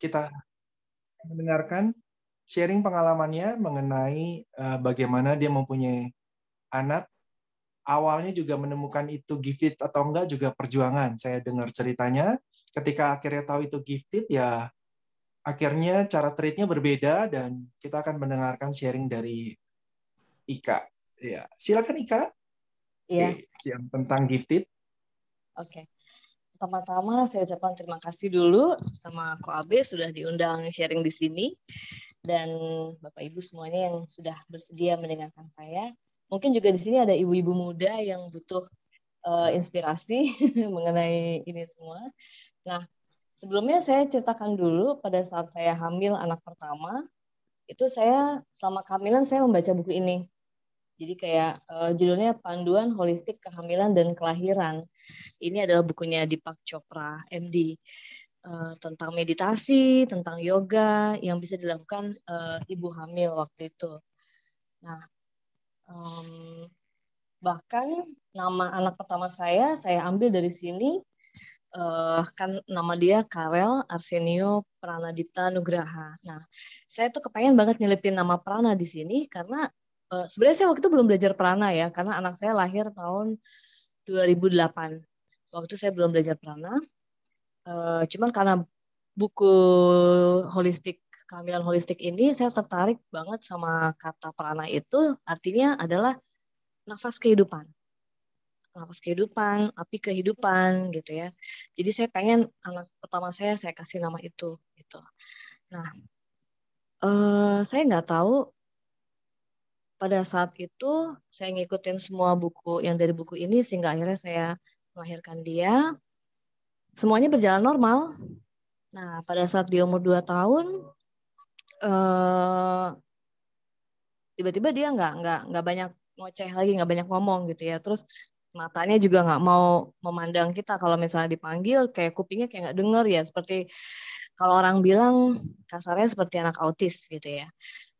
kita mendengarkan sharing pengalamannya mengenai bagaimana dia mempunyai anak. Awalnya juga menemukan itu gifted atau enggak juga perjuangan. Saya dengar ceritanya, ketika akhirnya tahu itu gifted, ya akhirnya cara treatnya berbeda dan kita akan mendengarkan sharing dari Ika. Ya, silakan Ika. Iya, Oke, yang tentang gifted. oke. Pertama-tama saya ucapkan terima kasih dulu sama Ko Abe sudah diundang sharing di sini dan Bapak Ibu semuanya yang sudah bersedia mendengarkan saya. Mungkin juga di sini ada ibu-ibu muda yang butuh inspirasi mengenai ini semua. Nah, sebelumnya saya ceritakan dulu pada saat saya hamil anak pertama, itu saya selama kehamilan saya membaca buku ini. Jadi kayak judulnya Panduan Holistik Kehamilan dan Kelahiran. Ini adalah bukunya Deepak Chopra, MD, tentang meditasi, tentang yoga yang bisa dilakukan ibu hamil waktu itu. Nah, bahkan nama anak pertama saya ambil dari sini, kan nama dia Karel Arsenio Pranadipta Nugraha. Nah, saya tuh kepengen banget nyelipin nama Prana di sini karena sebenarnya saya waktu itu belum belajar Prana ya, karena anak saya lahir tahun 2008. Waktu saya belum belajar Prana, cuman karena buku holistik kehamilan holistik ini saya tertarik banget sama kata Prana itu artinya adalah nafas kehidupan. Nafas kehidupan, api kehidupan gitu ya. Jadi saya pengen anak pertama saya kasih nama itu gitu. Nah, saya nggak tahu pada saat itu saya ngikutin semua buku yang dari buku ini sehingga akhirnya saya melahirkan dia. Semuanya berjalan normal. Nah, pada saat di umur 2 tahun eh, tiba-tiba dia nggak banyak ngoceh lagi, nggak banyak ngomong gitu ya. Terus matanya juga nggak mau memandang kita kalau misalnya dipanggil, kayak kupingnya kayak nggak denger ya, seperti kalau orang bilang kasarnya seperti anak autis gitu ya.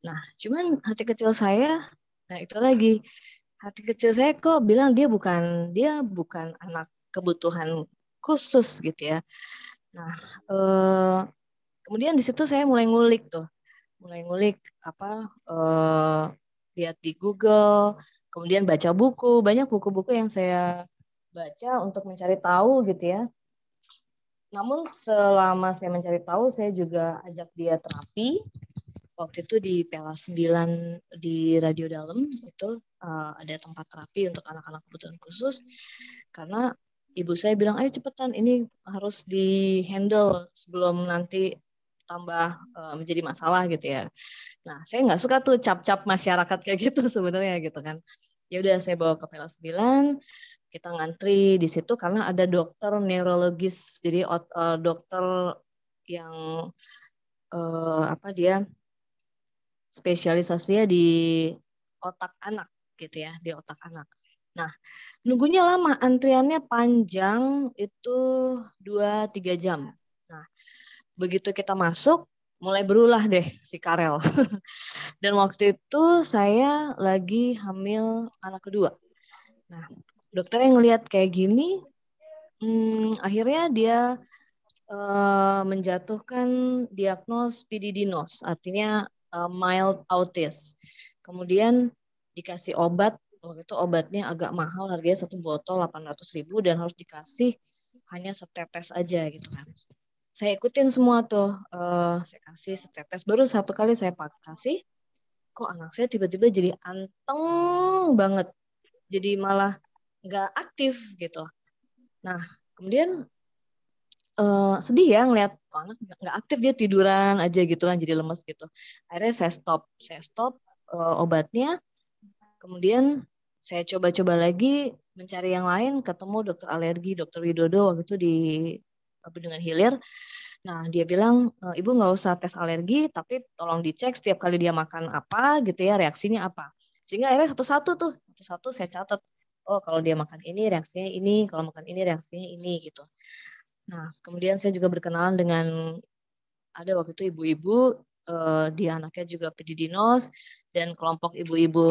Nah, cuman hati kecil saya, nah itu lagi hati kecil saya kok bilang dia bukan anak kebutuhan khusus gitu ya. Nah, kemudian di situ saya mulai ngulik apa lihat di Google, kemudian baca buku, banyak buku-buku yang saya baca untuk mencari tahu gitu ya. Namun selama saya mencari tahu, saya juga ajak dia terapi. Waktu itu di Pela 9 di Radio Dalam itu ada tempat terapi untuk anak-anak kebutuhan khusus. Karena ibu saya bilang, ayo cepetan ini harus di-handle sebelum nanti tambah menjadi masalah gitu ya. Nah, saya nggak suka tuh cap-cap masyarakat kayak gitu sebenarnya gitu kan. Ya udah saya bawa ke Pela 9, kita ngantri di situ karena ada dokter neurologis. Jadi dokter yang apa dia spesialisasinya di otak anak gitu ya, di otak anak. Nah, nunggunya lama, antriannya panjang itu 2-3 jam. Nah, begitu kita masuk, mulai berulah deh si Karel. Dan waktu itu saya lagi hamil anak kedua. Nah, dokter yang ngelihat kayak gini, akhirnya dia menjatuhkan diagnos PDD-NOS, artinya mild autis. Kemudian dikasih obat, waktu itu obatnya agak mahal, harganya 1 botol 800.000 dan harus dikasih hanya setetes aja gitu kan. Saya ikutin semua tuh, saya kasih setetes. Baru 1 kali saya kasih, kok anak saya tiba-tiba jadi anteng banget, jadi malah nggak aktif gitu. Nah, kemudian sedih ya ngeliat kok anak nggak aktif, dia tiduran aja gitu kan, jadi lemes gitu. Akhirnya saya stop obatnya. Kemudian saya coba-coba lagi mencari yang lain, ketemu dokter alergi, dokter Widodo waktu itu di Bendungan Hilir. Nah, dia bilang, ibu nggak usah tes alergi, tapi tolong dicek setiap kali dia makan apa gitu ya, reaksinya apa. Sehingga akhirnya satu-satu saya catat. Oh, kalau dia makan ini reaksinya ini, kalau makan ini reaksinya ini gitu. Nah, kemudian saya juga berkenalan dengan ada waktu itu ibu-ibu, dia anaknya juga PDD-NOS dan kelompok ibu-ibu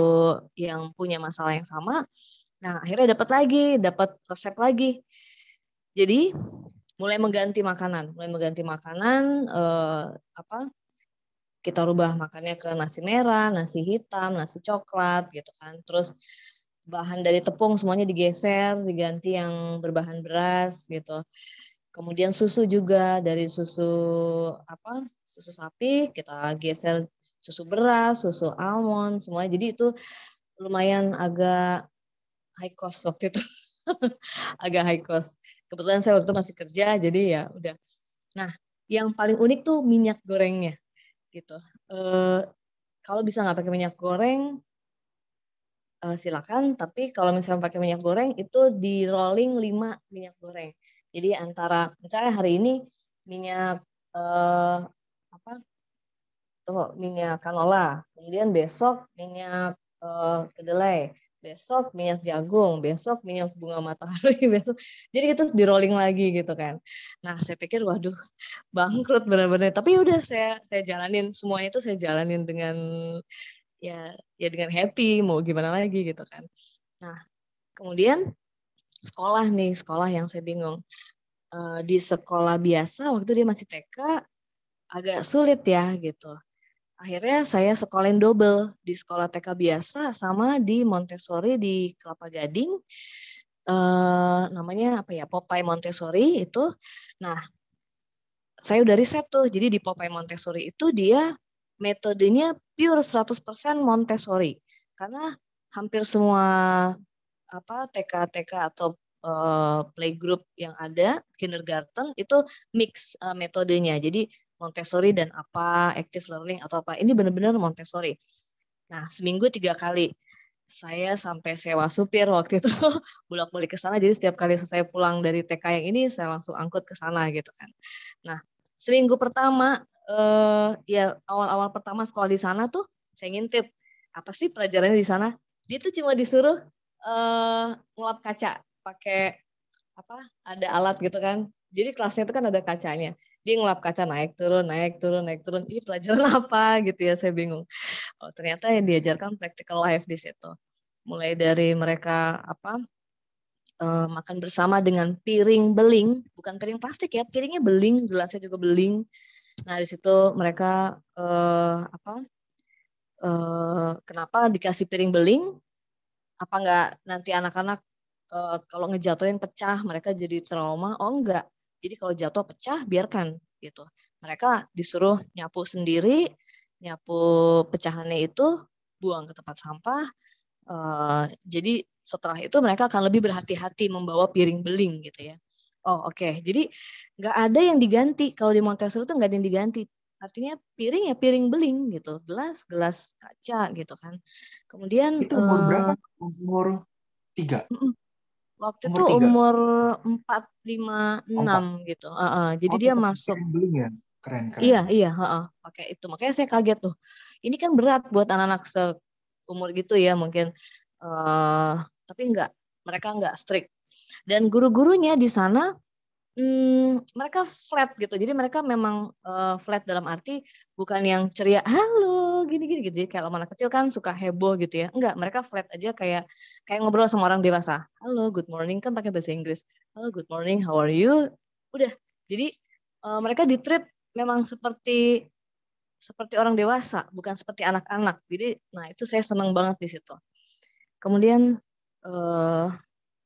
yang punya masalah yang sama. Nah, akhirnya dapat resep lagi. Jadi mulai mengganti makanan, kita rubah makannya ke nasi merah, nasi hitam, nasi coklat gitu kan. Terus bahan dari tepung semuanya digeser, diganti yang berbahan beras gitu. Kemudian susu juga, dari susu sapi kita geser susu beras, susu almond, semuanya. Jadi itu lumayan agak high cost waktu itu. Agak high cost. Kebetulan saya waktu itu masih kerja, jadi ya udah. Nah, yang paling unik tuh minyak gorengnya gitu. Kalau bisa nggak pakai minyak goreng, silakan. Tapi kalau misalnya pakai minyak goreng itu di rolling 5 minyak goreng. Jadi antara misalnya hari ini minyak minyak canola, kemudian besok minyak kedelai, besok minyak jagung, besok minyak bunga matahari, besok. Jadi itu di rolling lagi gitu kan. Nah, saya pikir waduh, bangkrut benar-benar. Tapi udah saya jalanin semuanya itu, saya jalanin dengan ya dengan happy, mau gimana lagi gitu kan. Nah, kemudian sekolah yang saya bingung. Di sekolah biasa waktu dia masih TK agak sulit ya gitu. Akhirnya saya sekolahin double di sekolah TK biasa sama di Montessori di Kelapa Gading. Namanya apa ya, Popeye Montessori itu. Nah, saya udah riset tuh. Jadi di Popeye Montessori itu dia metodenya pure 100% Montessori. Karena hampir semua TK atau playgroup yang ada, kindergarten itu mix metodenya. Jadi Montessori dan active learning atau apa. Ini benar-benar Montessori. Nah, seminggu 3 kali. Saya sampai sewa supir waktu itu bolak-balik ke sana. Jadi setiap kali saya pulang dari TK yang ini, saya langsung angkut ke sana gitu kan. Nah, seminggu pertama, ya awal-awal pertama sekolah di sana tuh, saya ngintip apa sih pelajarannya di sana. Dia tuh cuma disuruh ngelap kaca pakai ada alat gitu kan. Jadi kelasnya itu kan ada kacanya. Dia ngelap kaca naik turun naik turun naik turun. Ini pelajaran apa gitu ya, saya bingung. Oh, ternyata yang diajarkan practical life di situ. Mulai dari mereka makan bersama dengan piring beling, bukan piring plastik ya, piringnya beling, gelasnya juga beling. Nah, di situ mereka kenapa dikasih piring beling? Apa enggak nanti anak-anak kalau ngejatuhin pecah mereka jadi trauma? Oh enggak. Jadi kalau jatuh pecah biarkan gitu. Mereka disuruh nyapu sendiri, nyapu pecahannya itu, buang ke tempat sampah. Jadi setelah itu mereka akan lebih berhati-hati membawa piring beling gitu ya. Oh oke. Jadi nggak ada yang diganti. Kalau di Montessori itu nggak ada yang diganti. Artinya piring ya piring beling gitu, gelas kaca gitu kan. Kemudian Itu umur berapa? Umur 3? waktu itu Umur 3? umur 4, 5, Oh, 6 gitu. Jadi oh dia tetap masuk. keren beling ya? Keren, keren. Iya, iya, pakai itu. Makanya saya kaget tuh. Ini kan berat buat anak-anak seumur gitu ya mungkin. Tapi enggak, mereka enggak strict. Dan guru-gurunya di sana mereka flat gitu. Jadi mereka memang flat dalam arti bukan yang ceria, halo gini-gini gitu. Jadi kalau anak kecil kan suka heboh gitu ya. Enggak, mereka flat aja kayak ngobrol sama orang dewasa. Halo, good morning kan pakai bahasa Inggris. Halo, good morning, how are you? Udah. Jadi mereka di-treat memang seperti orang dewasa, bukan seperti anak-anak. Jadi, nah itu saya senang banget di situ. Kemudian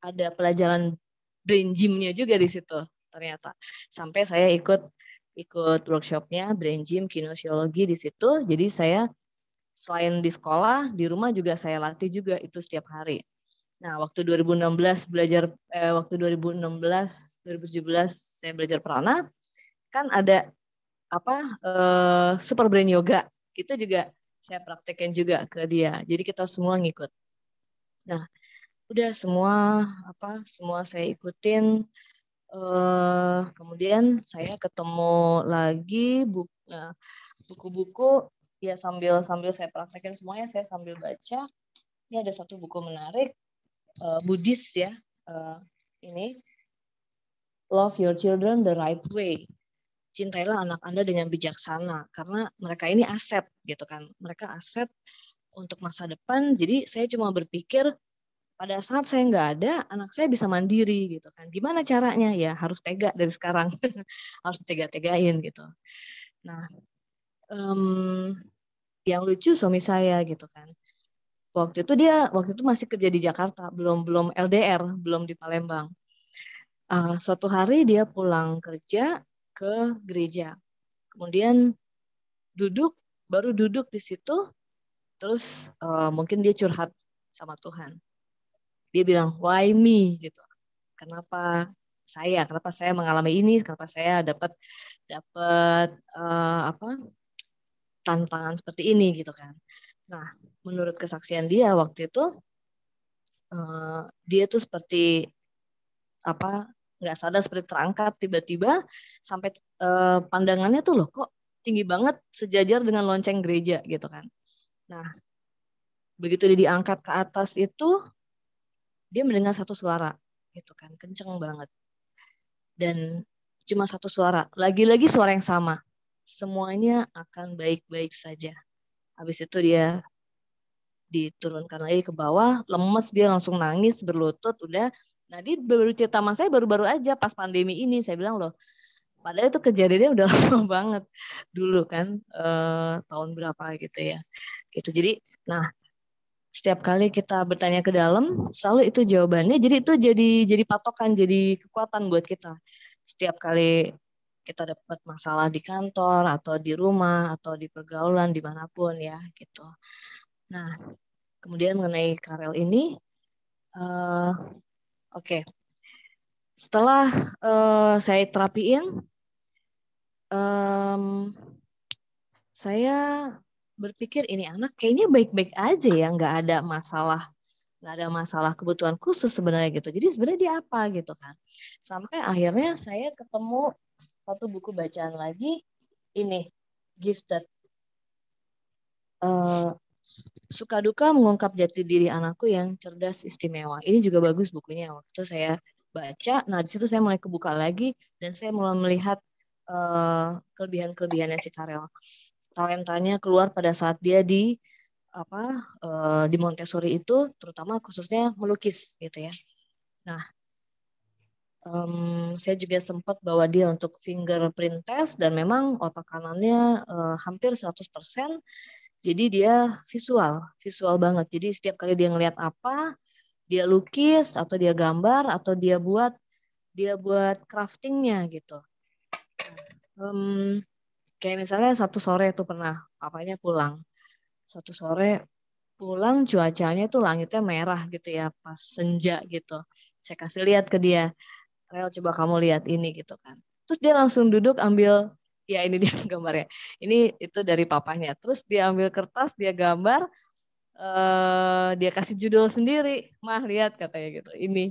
ada pelajaran brain gym-nya juga di situ ternyata. Sampai saya ikut workshopnya brain gym kinesiologi di situ. Jadi saya selain di sekolah, di rumah juga saya latih juga itu setiap hari. Nah, waktu 2016 waktu 2016, 2017 saya belajar prana, kan ada super brain yoga. Itu juga saya praktekin juga ke dia. Jadi kita semua ngikut. Nah, udah semua saya ikutin. Kemudian saya ketemu lagi buku-buku ya, sambil saya praktekin semuanya, saya sambil baca. Ini ada satu buku menarik Buddhis ya, ini Love Your Children the Right Way. Cintailah anak Anda dengan bijaksana, karena mereka ini aset gitu kan, mereka aset untuk masa depan. Jadi saya cuma berpikir pada saat saya nggak ada, anak saya bisa mandiri gitu kan. Gimana caranya? Ya harus tega dari sekarang, harus tega-tegain gitu. Nah, yang lucu suami saya gitu kan. Waktu itu masih kerja di Jakarta, belum belum LDR, belum di Palembang. Suatu hari dia pulang kerja ke gereja, kemudian baru duduk di situ, terus mungkin dia curhat sama Tuhan. Dia bilang, why me gitu. Kenapa saya mengalami ini, kenapa saya dapat dapat apa tantangan seperti ini gitu kan. Nah, menurut kesaksian dia waktu itu dia tuh seperti apa nggak sadar seperti terangkat tiba-tiba sampai pandangannya tuh loh kok tinggi banget sejajar dengan lonceng gereja gitu kan. Nah, begitu dia diangkat ke atas itu dia mendengar satu suara gitu kan, kenceng banget. Dan cuma satu suara, lagi-lagi suara yang sama. Semuanya akan baik-baik saja. Habis itu dia diturunkan lagi ke bawah, lemes dia langsung nangis berlutut udah. Nah, dia baru cerita sama saya baru-baru aja pas pandemi ini. Saya bilang loh, padahal itu kejadiannya udah lama banget dulu kan, tahun berapa gitu ya. Gitu. Jadi, nah setiap kali kita bertanya ke dalam, selalu itu jawabannya. Jadi itu jadi patokan, jadi kekuatan buat kita. Setiap kali kita dapat masalah di kantor atau di rumah atau di pergaulan dimanapun ya gitu. Nah, kemudian mengenai Karel ini, oke. Setelah saya terapiin, saya berpikir ini anak kayaknya baik-baik aja ya, nggak ada masalah kebutuhan khusus sebenarnya gitu. Jadi sebenarnya dia apa gitu kan. Sampai akhirnya saya ketemu satu buku bacaan lagi, ini Gifted. Suka duka mengungkap jati diri anakku yang cerdas istimewa. Ini juga bagus bukunya. Waktu itu saya baca, nah di situ saya mulai kebuka lagi dan saya mulai melihat kelebihan-kelebihannya si Karel. Talentanya keluar pada saat dia di Montessori itu, terutama khususnya melukis gitu ya. Nah, saya juga sempat bawa dia untuk fingerprint test dan memang otak kanannya hampir 100%. Jadi dia visual banget. Jadi setiap kali dia ngelihat apa, dia lukis atau dia gambar atau dia buat craftingnya gitu. Kayak misalnya satu sore tuh pernah papanya pulang. Satu sore pulang cuacanya tuh langitnya merah gitu ya pas senja gitu. Saya kasih lihat ke dia, Rel coba kamu lihat ini gitu kan. Terus dia langsung duduk ambil, ya ini dia gambarnya. Ini itu dari papanya. Terus dia ambil kertas, dia gambar, dia kasih judul sendiri. Mah lihat katanya gitu. Ini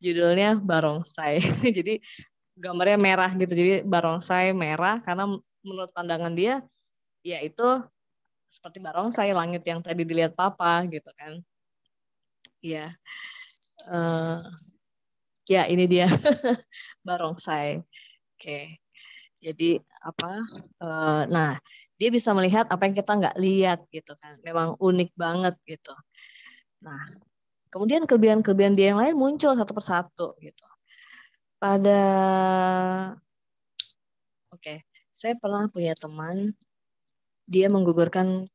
judulnya Barongsai. Jadi gambarnya merah gitu. Jadi barongsai merah karena menurut pandangan dia ya itu seperti barongsai langit yang tadi dilihat papa gitu kan. Ya, ya ini dia barongsai. Oke. Jadi nah dia bisa melihat apa yang kita nggak lihat gitu kan. Memang unik banget gitu. Nah, kemudian kelebihan-kelebihan dia yang lain muncul satu persatu gitu. Oke, saya pernah punya teman, dia menggugurkan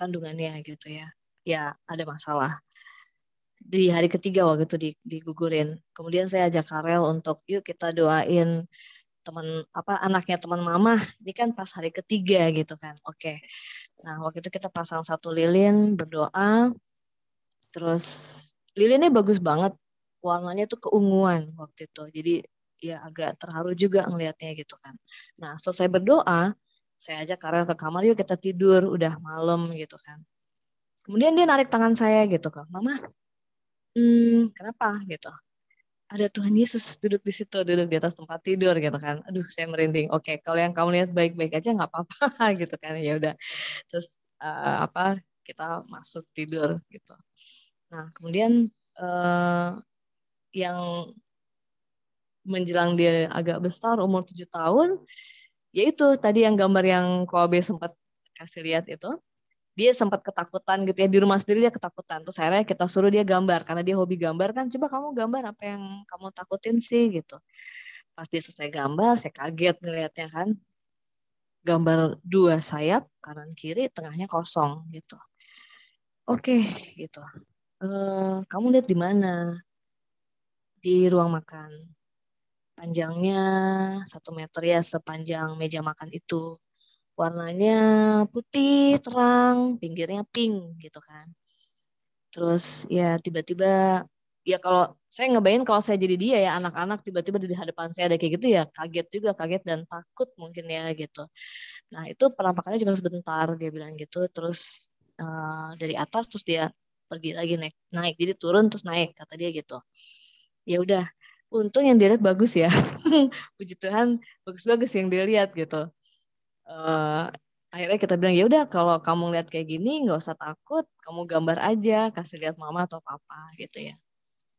kandungannya gitu ya. Ya, ada masalah. Di hari ketiga waktu itu digugurin. Kemudian saya ajak Karel untuk yuk kita doain teman anaknya teman mama. Ini kan pas hari ketiga gitu kan. Oke. Nah, waktu itu kita pasang satu lilin, berdoa. Terus lilinnya bagus banget. Warnanya tuh keunguan waktu itu. Jadi ya agak terharu juga ngelihatnya gitu kan. Nah, selesai berdoa, saya ajak Karel ke kamar, yuk kita tidur, udah malam gitu kan. Kemudian dia narik tangan saya gitu kok, Mama, kenapa gitu? Ada Tuhan Yesus duduk di situ, duduk di atas tempat tidur gitu kan. Aduh, saya merinding. Oke, kalau yang kamu lihat baik-baik aja nggak apa-apa gitu kan. Ya udah. Terus kita masuk tidur gitu. Nah, kemudian yang menjelang dia agak besar, umur 7 tahun, yaitu tadi yang gambar yang Kobe sempat kasih lihat itu, dia sempat ketakutan gitu ya, di rumah sendiri dia ketakutan. Terus akhirnya kita suruh dia gambar karena dia hobi gambar kan, coba kamu gambar apa yang kamu takutin sih gitu. Pas dia selesai gambar, saya kaget ngelihatnya kan, gambar 2 sayap kanan kiri, tengahnya kosong gitu. Oke gitu. Kamu lihat di mana? Di ruang makan. Panjangnya 1 meter ya, sepanjang meja makan itu. Warnanya putih terang, pinggirnya pink gitu kan. Terus ya tiba-tiba, ya kalau saya ngebayangin kalau saya jadi dia ya, anak-anak tiba-tiba di hadapan saya ada kayak gitu ya, kaget juga, kaget dan takut mungkin ya gitu. Nah itu penampakannya cuma sebentar, dia bilang gitu. Terus dari atas terus dia pergi lagi, naik naik, jadi turun terus naik, kata dia gitu. Ya udah, untung yang dilihat bagus ya. Puji Tuhan, bagus-bagus yang dilihat gitu. Eh, Akhirnya kita bilang, ya udah kalau kamu lihat kayak gini nggak usah takut, kamu gambar aja, kasih lihat mama atau papa gitu ya.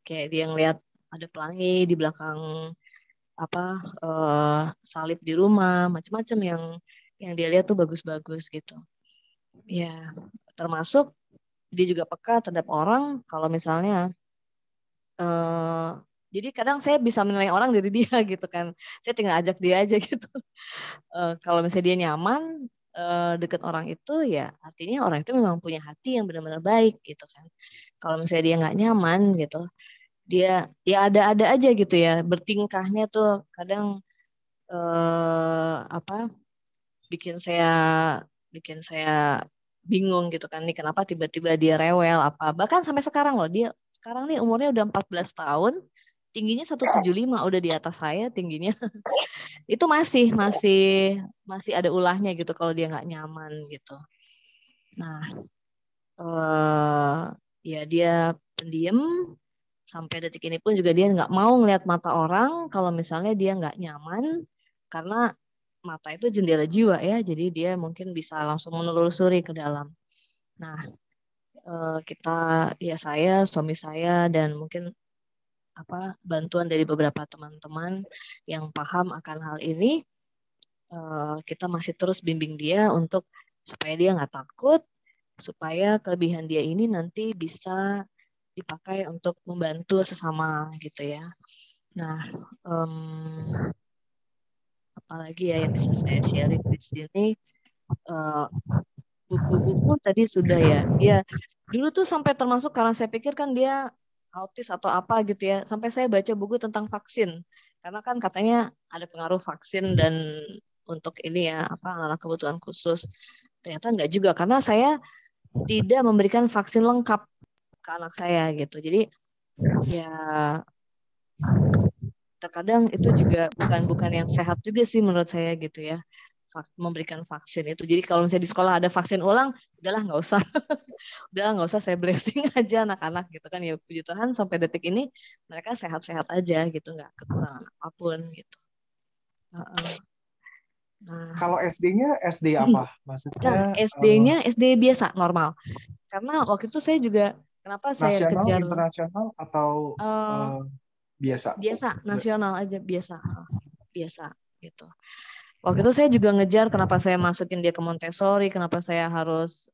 Kayak dia ngeliat ada pelangi di belakang apa, salib di rumah, macam-macam yang dia lihat tuh bagus-bagus gitu. Ya, termasuk dia juga peka terhadap orang. Kalau misalnya eh jadi kadang saya bisa menilai orang dari dia gitu kan. Saya tinggal ajak dia aja gitu. Kalau misalnya dia nyaman deket orang itu, ya artinya orang itu memang punya hati yang benar-benar baik gitu kan. Kalau misalnya dia nggak nyaman gitu, dia ya ada-ada aja gitu ya, bertingkahnya tuh kadang apa, bikin saya bikin saya bingung gitu kan, nih kenapa tiba-tiba dia rewel apa. Bahkan sampai sekarang loh, dia sekarang nih umurnya udah 14 tahun, tingginya 175, udah di atas saya tingginya. Itu masih masih masih ada ulahnya gitu kalau dia nggak nyaman gitu. Nah, ya dia pendiam sampai detik ini pun juga dia nggak mau ngelihat mata orang kalau misalnya dia nggak nyaman, karena mata itu jendela jiwa ya, jadi dia mungkin bisa langsung menelusuri ke dalam. Nah, kita, ya saya, suami saya, dan mungkin apa, bantuan dari beberapa teman-teman yang paham akan hal ini, kita masih terus bimbing dia untuk supaya dia nggak takut, supaya kelebihan dia ini nanti bisa dipakai untuk membantu sesama gitu ya. Nah, em, apalagi ya yang bisa saya sharing di sini. Eh, Buku-buku tadi sudah ya. Dia dulu tuh sampai termasuk, karena saya pikir kan dia autis atau apa gitu ya. Sampai saya baca buku tentang vaksin. Karena kan katanya ada pengaruh vaksin dan untuk ini ya, apa, anak kebutuhan khusus. Ternyata enggak juga, karena saya tidak memberikan vaksin lengkap ke anak saya gitu. Jadi ya terkadang itu juga bukan bukan yang sehat juga sih menurut saya gitu ya, memberikan vaksin itu. Jadi kalau misalnya di sekolah ada vaksin ulang, udahlah nggak usah. Udahlah nggak usah, saya blessing aja anak-anak gitu kan ya, puji Tuhan sampai detik ini mereka sehat-sehat aja gitu, nggak kekurangan apapun gitu. Nah, Kalau SD-nya SD apa? Maksudnya SD-nya SD biasa normal, karena waktu itu saya juga, kenapa saya nasional, kejar internasional, atau eh, eh, biasa? biasa nasional aja, biasa biasa gitu. Waktu itu saya juga ngejar, kenapa saya masukin dia ke Montessori, kenapa saya harus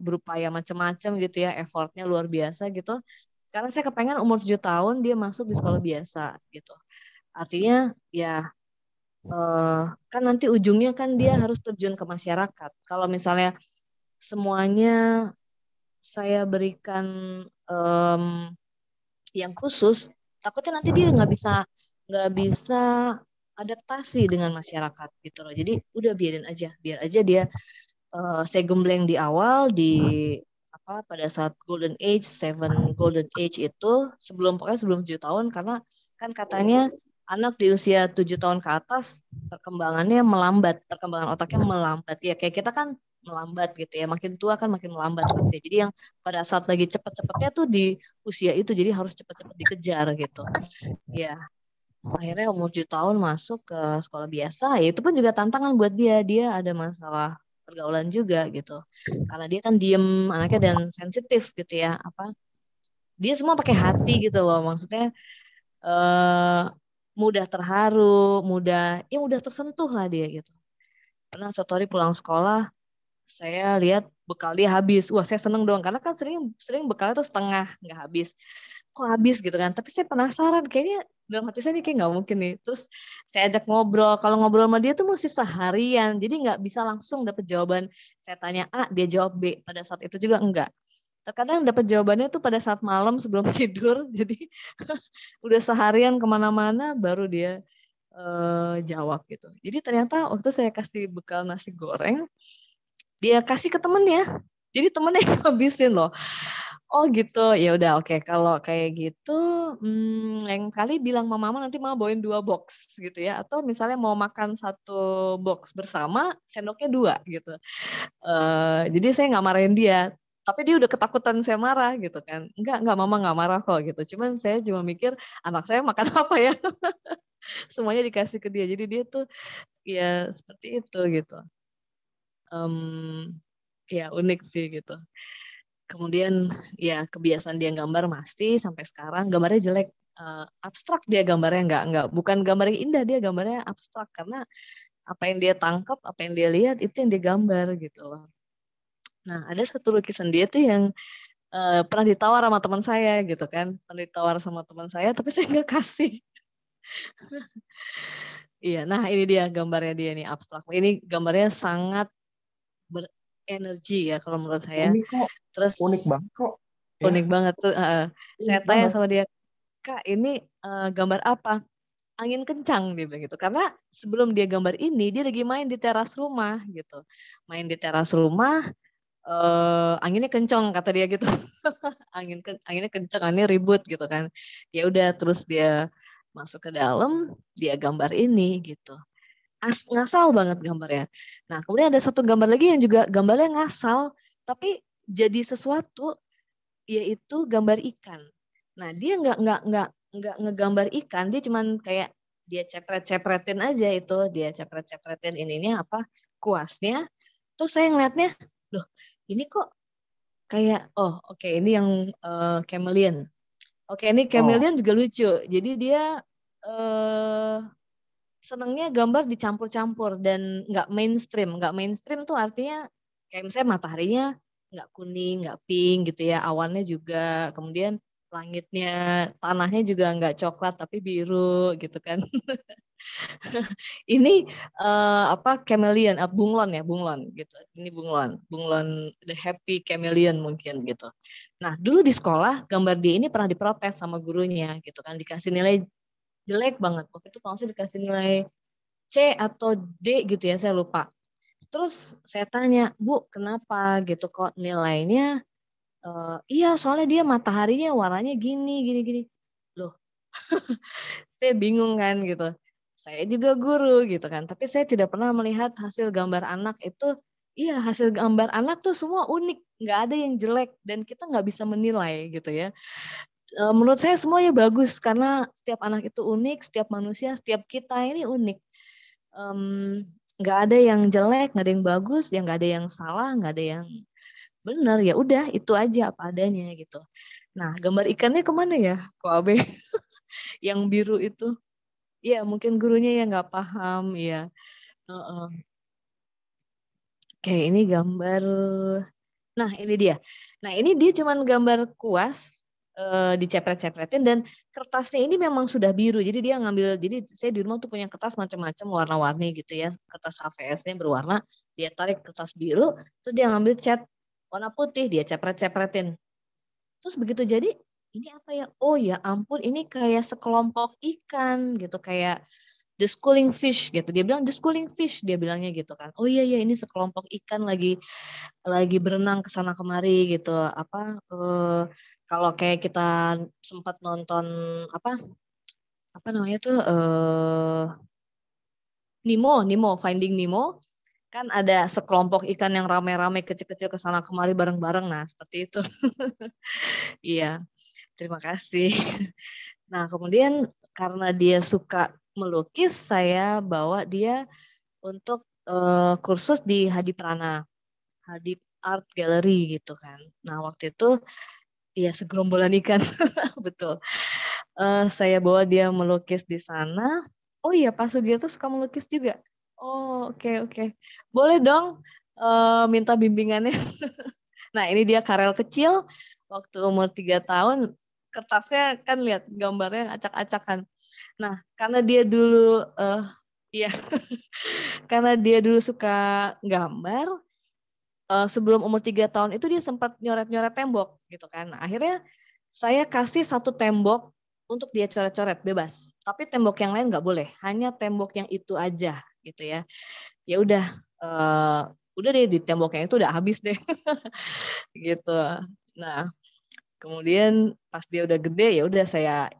berupaya macam-macam gitu ya, effortnya luar biasa gitu. Karena saya kepengen umur 7 tahun dia masuk di sekolah biasa gitu. Artinya ya kan nanti ujungnya kan dia harus terjun ke masyarakat. Kalau misalnya semuanya saya berikan em, yang khusus, takutnya nanti dia nggak bisa adaptasi dengan masyarakat gitu loh. Jadi udah biarin aja, biar aja dia, saya gembleng di awal, di apa, pada saat golden age, 7 golden age itu, pokoknya sebelum 7 tahun, karena kan katanya anak di usia 7 tahun ke atas perkembangannya melambat, perkembangan otaknya melambat ya, kayak kita kan melambat gitu ya, makin tua kan makin melambat pasti. Jadi yang pada saat lagi cepet-cepetnya tuh di usia itu, jadi harus cepet-cepet dikejar gitu ya. Akhirnya umur 7 tahun masuk ke sekolah biasa, ya itu pun juga tantangan buat dia. Dia ada masalah pergaulan juga gitu. Karena dia kan diem anaknya dan sensitif gitu ya. Apa? Dia semua pakai hati gitu loh. Maksudnya eh mudah terharu, mudah tersentuh lah dia gitu. Pernah satu hari pulang sekolah, saya lihat bekal dia habis. Wah, saya seneng dong karena kan sering bekalnya tuh setengah nggak habis. Kok habis gitu kan? Tapi saya penasaran, kayaknya dalam hati saya nih kayak nggak mungkin nih. Terus saya ajak ngobrol. Kalau ngobrol sama dia tuh mesti seharian, jadi nggak bisa langsung dapet jawaban. Saya tanya A, dia jawab B. Pada saat itu juga enggak. Terkadang dapat jawabannya tuh pada saat malam sebelum tidur. Jadi udah seharian kemana-mana baru dia jawab gitu. Jadi ternyata waktu saya kasih bekal nasi goreng, dia kasih ke temennya. Jadi temennya yang ngabisin loh. Oh gitu, ya udah oke. Kalau kayak gitu, lain kali bilang sama mama nanti mama bawain 2 box gitu ya. Atau misalnya mau makan 1 box bersama, sendoknya 2 gitu. Jadi saya nggak marahin dia. Tapi dia udah ketakutan saya marah gitu kan. Enggak mama nggak marah kok gitu. Cuman saya cuma mikir anak saya makan apa ya. Semuanya dikasih ke dia. Jadi dia tuh ya seperti itu gitu. Ya unik sih gitu. Kemudian ya kebiasaan dia gambar masih sampai sekarang gambarnya jelek. Abstrak dia gambarnya nggak bukan gambar yang indah, dia gambarnya abstrak karena apa yang dia tangkap, apa yang dia lihat itu yang dia gambar gitu loh. Nah ada satu lukisan dia tuh yang pernah ditawar sama teman saya gitu kan, pernah ditawar sama teman saya tapi saya nggak kasih. Iya, nah ini dia gambarnya dia nih abstrak. Ini gambarnya sangat berenergi ya kalau menurut saya. Unik kok, Terus unik banget kok. Ya, unik banget tuh. Saya unik tanya banget. sama dia, Kak ini gambar apa? Angin kencang dia bilang gitu. Karena sebelum dia gambar ini dia lagi main di teras rumah gitu. Main di teras rumah, anginnya kencang kata dia gitu. Anginnya kencang, anginnya ribut gitu kan. Ya udah terus dia masuk ke dalam, dia gambar ini gitu. Ngasal banget gambarnya. Nah, kemudian ada satu gambar lagi yang juga gambarnya ngasal, tapi jadi sesuatu, yaitu gambar ikan. Nah, dia nggak ngegambar ikan, dia cuman kayak dia cepret-cepretin aja itu, dia cepret-cepretin ininya apa kuasnya. Terus saya ngeliatnya, loh, ini kok kayak oke, ini yang chameleon. Oke, ini Oh, chameleon juga lucu. Jadi dia eh senangnya gambar dicampur-campur dan nggak mainstream. Nggak mainstream tuh artinya kayak misalnya mataharinya nggak kuning, nggak pink gitu ya. Awannya juga, kemudian langitnya, tanahnya juga nggak coklat tapi biru gitu kan. Ini apa chameleon, bunglon ya, bunglon gitu. Ini bunglon the happy chameleon mungkin gitu. Nah, dulu di sekolah gambar dia ini pernah diprotes sama gurunya gitu kan, dikasih nilai jelek banget. Waktu itu kalau saya dikasih nilai C atau D gitu ya, saya lupa. Terus saya tanya, Bu, kenapa gitu kok nilainya? Iya, soalnya dia mataharinya warnanya gini, gini, gini. Loh, saya bingung kan gitu. Saya juga guru gitu kan, tapi saya tidak pernah melihat hasil gambar anak itu. Iya, hasil gambar anak tuh semua unik, nggak ada yang jelek dan kita nggak bisa menilai gitu ya. Menurut saya semuanya bagus karena setiap anak itu unik, setiap manusia, setiap kita ini unik. Nggak ada yang jelek, nggak ada yang bagus, ya nggak ada yang salah, nggak ada yang benar. Ya udah, itu aja apa adanya gitu. Nah, gambar ikannya kemana ya, kok Abe? Yang biru itu, ya mungkin gurunya yang nggak paham, ya. Oke, ini gambar. Nah, ini dia. Nah, ini dia cuman gambar kuas, dicepret-cepretin dan kertasnya ini memang sudah biru. Jadi dia ngambil, jadi saya di rumah tuh punya kertas macam-macam warna-warni gitu ya. Kertas HVS-nya berwarna, dia tarik kertas biru, terus dia ngambil cat warna putih, dia cepret-cepretin. Terus begitu jadi, ini apa ya? Oh ya ampun, ini kayak sekelompok ikan gitu, kayak the schooling fish gitu. Dia bilang the schooling fish, dia bilangnya gitu kan. Oh iya iya, ini sekelompok ikan lagi berenang ke sana kemari gitu. Kalau kayak kita sempat nonton apa apa namanya tuh Nemo Finding Nemo, kan ada sekelompok ikan yang rame-rame kecil-kecil ke sana kemari bareng-bareng. Nah, seperti itu. Iya, terima kasih. Nah, kemudian karena dia suka melukis, saya bawa dia untuk kursus di Hadi Prana, Hadi Art Gallery gitu kan. Nah, waktu itu ya segerombolan ikan, betul. Saya bawa dia melukis di sana. Oh iya, Pak Sugierto suka melukis juga. Oh, oke, oke. Boleh dong. minta bimbingannya. Nah, ini dia Karel kecil waktu umur 3 tahun, kertasnya kan lihat gambarnya acak-acakan. Nah, karena dia dulu iya, karena dia dulu suka gambar, sebelum umur 3 tahun itu dia sempat nyoret-nyoret tembok gitu kan. Nah, akhirnya saya kasih satu tembok untuk dia coret-coret bebas. Tapi tembok yang lain nggak boleh, hanya tembok yang itu aja gitu ya. Ya udah deh di tembok yang itu udah habis deh gitu. Nah, kemudian pas dia udah gede ya udah saya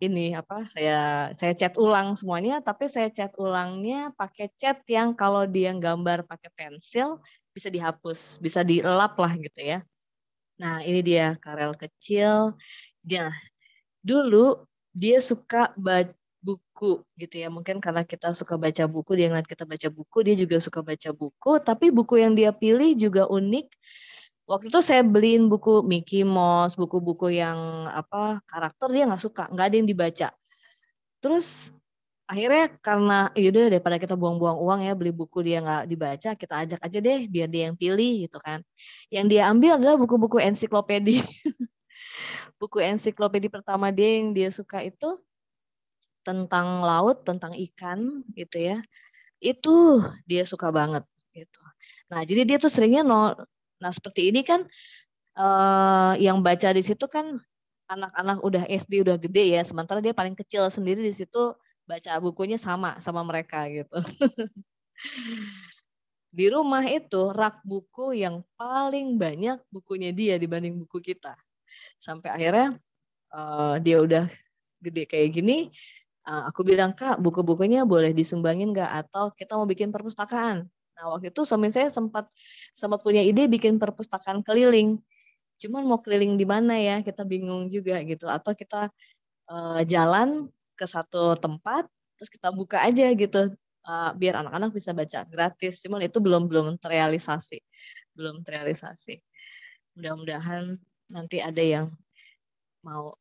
cat ulang semuanya, tapi saya cat ulangnya pakai cat yang kalau dia gambar pakai pensil bisa dihapus, bisa dilap lah gitu ya. Nah, ini dia Karel kecil. Dia dulu dia suka baca buku gitu ya. Mungkin karena kita suka baca buku, dia ngeliat kita baca buku, dia juga suka baca buku, tapi buku yang dia pilih juga unik. Waktu itu saya beliin buku Mickey Mouse, buku-buku yang karakter dia nggak suka, nggak ada yang dibaca. Terus akhirnya karena yaudah daripada kita buang-buang uang ya beli buku dia nggak dibaca, kita ajak aja deh biar dia yang pilih gitu kan. Yang dia ambil adalah buku-buku ensiklopedi. Buku ensiklopedi pertama dia yang dia suka itu tentang laut, tentang ikan gitu ya. Itu dia suka banget gitu. Nah, jadi dia tuh seringnya nah seperti ini kan yang baca di situ kan anak-anak udah SD udah gede ya, sementara dia paling kecil sendiri di situ baca bukunya sama mereka gitu. Di rumah itu rak buku yang paling banyak bukunya dia dibanding buku kita. Sampai akhirnya dia udah gede kayak gini, aku bilang, Kak, buku-bukunya boleh disumbangin nggak? Atau kita mau bikin perpustakaan. Nah, waktu itu suami saya sempat punya ide bikin perpustakaan keliling. Cuman mau keliling di mana ya? Kita bingung juga gitu. Atau kita jalan ke satu tempat, terus kita buka aja gitu, biar anak-anak bisa baca gratis. Cuman itu belum terrealisasi, belum terrealisasi. Mudah-mudahan nanti ada yang mau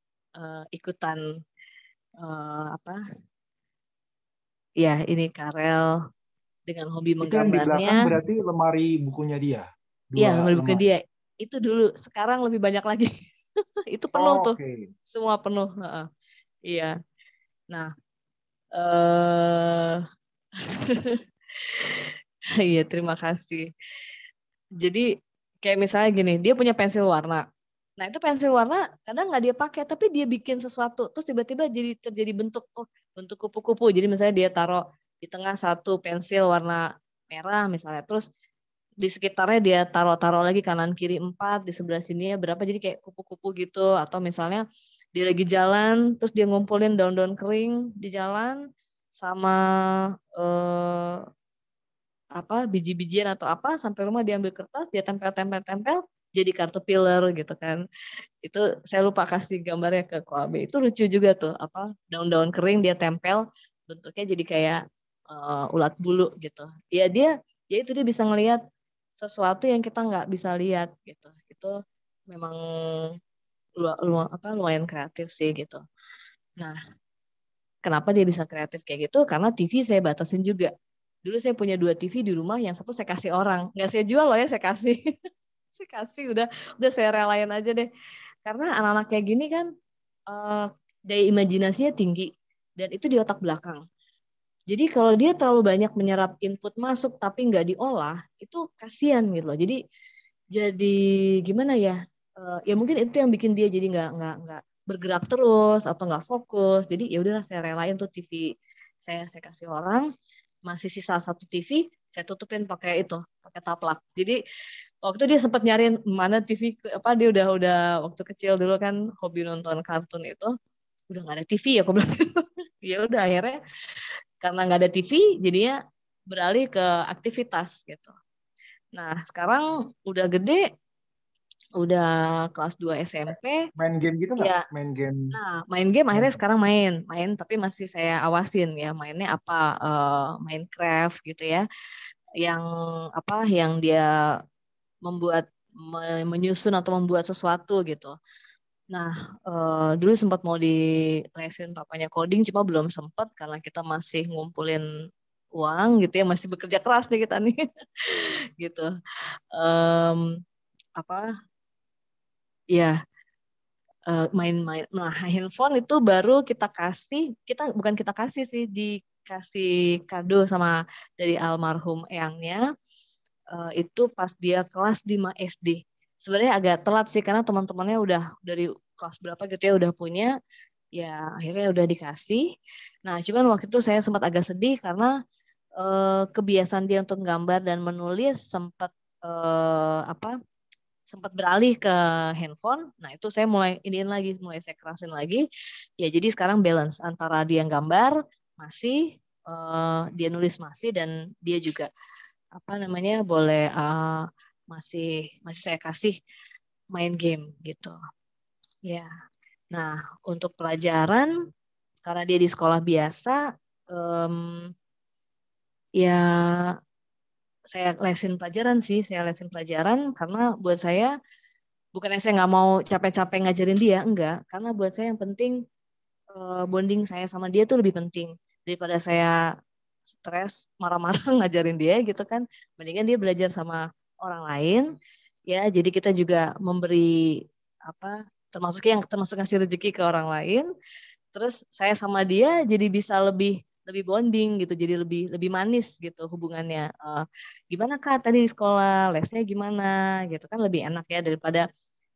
ikutan apa? Ya ini Karel dengan hobi Itu yang di belakang menggambarnya. berarti lemari bukunya dia. Iya, Dua lemari buku lemari. dia. Itu dulu, sekarang lebih banyak lagi. Itu penuh tuh, Oke. semua penuh. Iya. Nah, eh iya terima kasih. Jadi kayak misalnya gini, dia punya pensil warna. Nah itu pensil warna kadang nggak dia pakai, tapi dia bikin sesuatu, terus tiba-tiba jadi terjadi bentuk kupu-kupu. Jadi misalnya dia taruh di tengah satu pensil warna merah misalnya, terus di sekitarnya dia taruh-taruh lagi kanan kiri 4, di sebelah sini ya berapa, jadi kayak kupu-kupu gitu. Atau misalnya dia lagi jalan, terus dia ngumpulin daun-daun kering di jalan sama eh, biji-bijian atau apa, sampai rumah dia ambil kertas, dia tempel-tempel-tempel jadi caterpillar gitu kan. Itu saya lupa kasih gambarnya ke Koabe. Itu lucu juga tuh, daun-daun kering dia tempel bentuknya jadi kayak ulat bulu gitu. Ya dia itu dia bisa ngelihat sesuatu yang kita nggak bisa lihat gitu. Itu memang lumayan kreatif sih gitu. Nah, kenapa dia bisa kreatif kayak gitu? Karena TV saya batasin juga. Dulu saya punya 2 TV di rumah, yang satu saya kasih orang. Nggak saya jual loh ya, saya kasih. Saya kasih, udah saya relain aja deh. Karena anak-anak kayak gini kan eh, daya imajinasinya tinggi. Dan itu di otak belakang. Jadi kalau dia terlalu banyak menyerap input masuk tapi nggak diolah, itu kasihan gitu loh. Jadi gimana ya? Ya mungkin itu yang bikin dia jadi nggak bergerak terus atau nggak fokus. Jadi ya udahlah saya relain tuh TV saya kasih orang, masih sisa satu TV saya tutupin pakai itu, pakai taplak. Jadi waktu dia sempat nyariin mana TV dia udah waktu kecil dulu kan hobi nonton kartun itu, udah nggak ada TV ya, aku bilang. Ya udah akhirnya karena nggak ada TV jadinya beralih ke aktivitas gitu. Nah sekarang udah gede, udah kelas 2 SMP. Main game gitu nggak? Ya, Main game. nah main game Main. akhirnya sekarang main tapi masih saya awasin ya mainnya Minecraft gitu ya, yang yang dia membuat menyusun atau membuat sesuatu gitu. Nah, dulu sempat mau di lesin papanya coding, cuma belum sempat karena kita masih ngumpulin uang gitu ya, masih bekerja keras nih kita nih gitu. Apa ya, main-main. Nah, handphone itu baru kita bukan kita kasih sih, dikasih kado sama dari almarhum eyangnya, itu pas dia kelas 5 SD. Sebenarnya agak telat sih karena teman-temannya udah dari kelas berapa gitu ya udah punya, ya akhirnya udah dikasih. Nah, cuman waktu itu saya sempat agak sedih karena kebiasaan dia untuk gambar dan menulis sempat beralih ke handphone. Nah, itu saya mulai saya kerasin lagi. Ya, jadi sekarang balance antara dia gambar masih, dia nulis masih, dan dia juga apa namanya boleh, masih masih saya kasih main game gitu. Ya. Nah, untuk pelajaran karena dia di sekolah biasa, ya saya lesin pelajaran karena buat saya, bukannya saya nggak mau capek-capek ngajarin dia, enggak. Karena buat saya yang penting, bonding saya sama dia tuh lebih penting daripada saya stres marah-marah ngajarin dia gitu kan. Mendingan dia belajar sama orang lain, ya. Jadi kita juga memberi apa, termasuk ngasih rezeki ke orang lain. Terus saya sama dia jadi bisa lebih lebih bonding gitu, jadi lebih lebih manis gitu hubungannya. Gimana Kak tadi di sekolah, lesnya gimana gitu kan, lebih enak ya daripada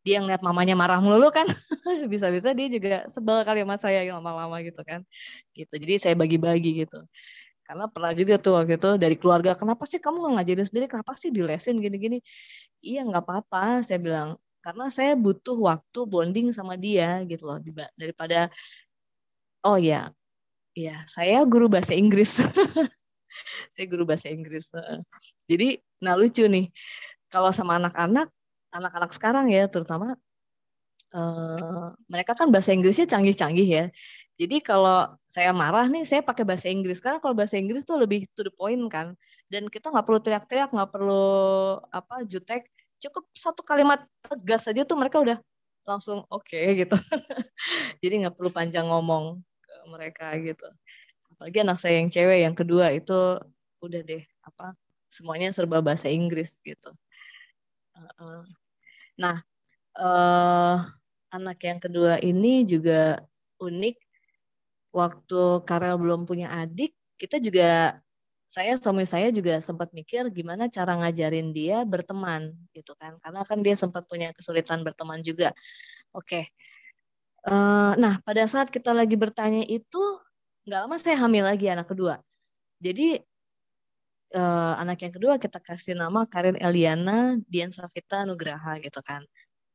dia ngeliat mamanya marah melulu kan. Bisa-bisa dia juga sebel kali sama saya yang lama-lama gitu kan. Gitu. Jadi saya bagi-bagi gitu. Karena pernah juga tuh waktu itu dari keluarga, kenapa sih kamu nggak ngajarin sendiri, kenapa sih dilesin gini-gini. Iya nggak apa-apa, saya bilang. Karena saya butuh waktu bonding sama dia gitu loh. Daripada, oh ya, ya saya guru bahasa Inggris. Saya guru bahasa Inggris. Jadi, nah lucu nih, kalau sama anak-anak sekarang ya terutama, mereka kan bahasa Inggrisnya canggih-canggih ya. Jadi kalau saya marah nih, saya pakai bahasa Inggris. Karena kalau bahasa Inggris tuh lebih to the point kan. Dan kita nggak perlu teriak-teriak, nggak perlu jutek. Cukup satu kalimat tegas aja tuh mereka udah langsung oke gitu. Jadi nggak perlu panjang ngomong ke mereka gitu. Apalagi anak saya yang cewek yang kedua itu udah deh semuanya serba bahasa Inggris gitu. Nah, eh, anak yang kedua ini juga unik. Waktu Karel belum punya adik, kita juga, suami saya juga sempat mikir gimana cara ngajarin dia berteman gitu kan, karena kan dia sempat punya kesulitan berteman juga. Oke. Nah pada saat kita lagi bertanya itu, nggak lama saya hamil lagi anak kedua. Jadi anak yang kedua kita kasih nama Karin Eliana Dian Safita Nugraha gitu kan.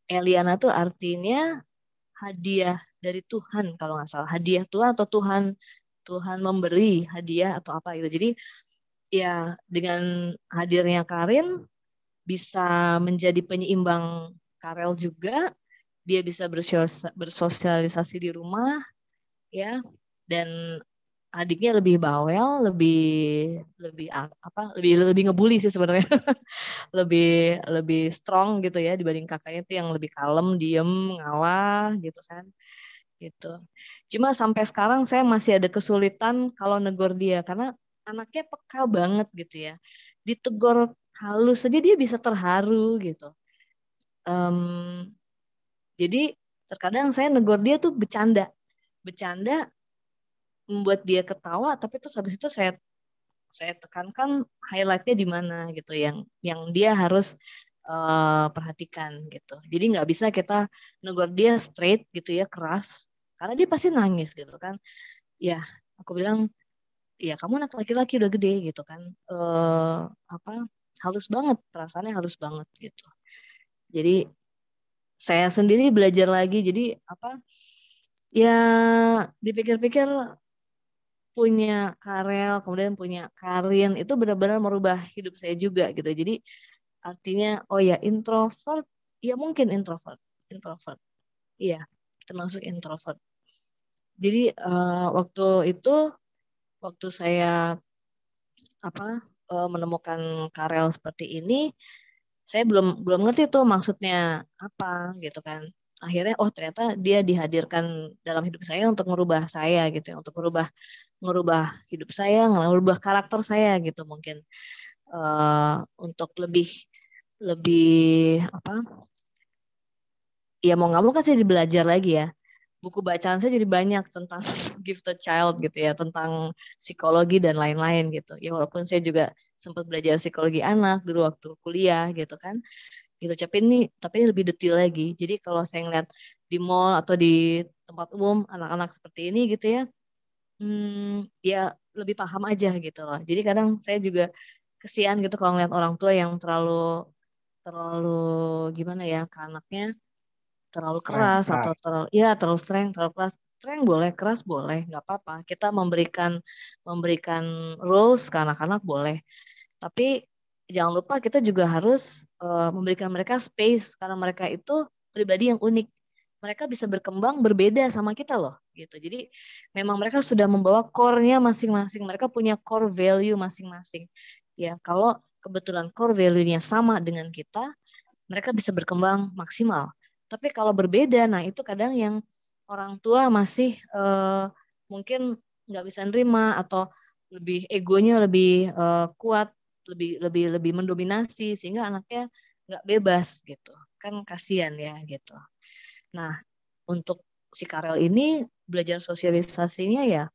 Eliana tuh artinya hadiah dari Tuhan kalau nggak salah, hadiah Tuhan atau Tuhan Tuhan memberi hadiah atau apa gitu. Jadi ya dengan hadirnya Karin bisa menjadi penyeimbang Karel juga, dia bisa bersosialisasi di rumah ya, dan adiknya lebih bawel, lebih lebih lebih lebih ngebully sih sebenarnya. lebih lebih strong gitu ya dibanding kakaknya itu yang lebih kalem, diem, ngalah gitu kan. Gitu. Cuma sampai sekarang saya masih ada kesulitan kalau negor dia karena anaknya peka banget gitu ya. Ditegur halus saja dia bisa terharu gitu. Em, jadi terkadang saya negor dia tuh bercanda, bercanda membuat dia ketawa, tapi terus habis itu saya tekankan highlightnya di mana gitu, yang dia harus perhatikan gitu. Jadi nggak bisa kita negor dia straight gitu ya, keras, karena dia pasti nangis gitu kan. Ya, aku bilang, ya kamu anak laki-laki udah gede gitu kan. Apa halus banget, perasaannya halus banget gitu. Jadi saya sendiri belajar lagi. Jadi ya dipikir-pikir, punya Karel kemudian punya Karin itu benar-benar merubah hidup saya juga gitu. Jadi artinya, oh ya introvert, ya mungkin introvert, iya termasuk introvert. Jadi waktu itu, waktu saya menemukan Karel seperti ini, saya belum belum ngerti tuh maksudnya apa gitu kan. Akhirnya oh ternyata dia dihadirkan dalam hidup saya untuk merubah saya gitu ya, untuk merubah ngerubah hidup saya, ngerubah karakter saya gitu mungkin. Untuk lebih lebih apa? Ya mau nggak mau kan saya jadi belajar lagi ya. Buku bacaan saya jadi banyak tentang gifted child gitu ya, tentang psikologi dan lain-lain gitu. Ya walaupun saya juga sempat belajar psikologi anak dulu waktu kuliah gitu kan. Gitu. Tapi ini lebih detail lagi. Jadi kalau saya ngeliat di mall atau di tempat umum anak-anak seperti ini gitu ya, ya lebih paham aja gitu loh. Jadi kadang saya juga kesian gitu kalau ngeliat orang tua yang terlalu terlalu gimana ya ke anaknya, terlalu Strength, keras atau keras. terlalu streng, terlalu keras. Streng boleh, keras boleh, nggak apa-apa. Kita memberikan memberikan rules ke anak-anak boleh. Tapi jangan lupa kita juga harus memberikan mereka space karena mereka itu pribadi yang unik. Mereka bisa berkembang berbeda sama kita loh, gitu. Jadi memang mereka sudah membawa core-nya masing-masing. Mereka punya core value masing-masing. Ya, kalau kebetulan core value-nya sama dengan kita, mereka bisa berkembang maksimal. Tapi kalau berbeda, nah itu kadang yang orang tua masih mungkin nggak bisa nerima atau lebih egonya lebih kuat, lebih mendominasi sehingga anaknya nggak bebas gitu. Kan kasihan ya gitu. Nah, untuk si Karel ini belajar sosialisasinya ya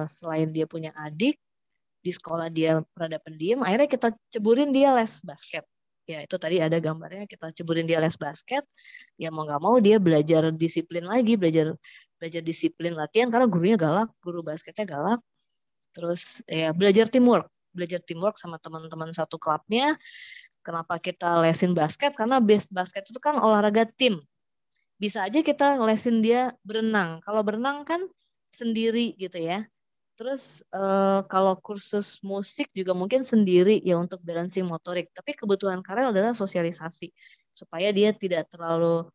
selain dia punya adik, di sekolah dia rada pendiam, akhirnya kita ceburin dia les basket. Ya itu tadi ada gambarnya, kita ceburin dia les basket. Ya mau nggak mau dia belajar disiplin lagi, belajar belajar disiplin latihan karena gurunya galak, guru basketnya galak. Terus ya belajar teamwork sama teman-teman satu klubnya. Kenapa kita lesin basket? Karena basket itu kan olahraga tim. Bisa aja kita lesin dia berenang. Kalau berenang kan sendiri gitu ya. Terus kalau kursus musik juga mungkin sendiri ya untuk balancing motorik. Tapi kebutuhan Karel adalah sosialisasi supaya dia tidak terlalu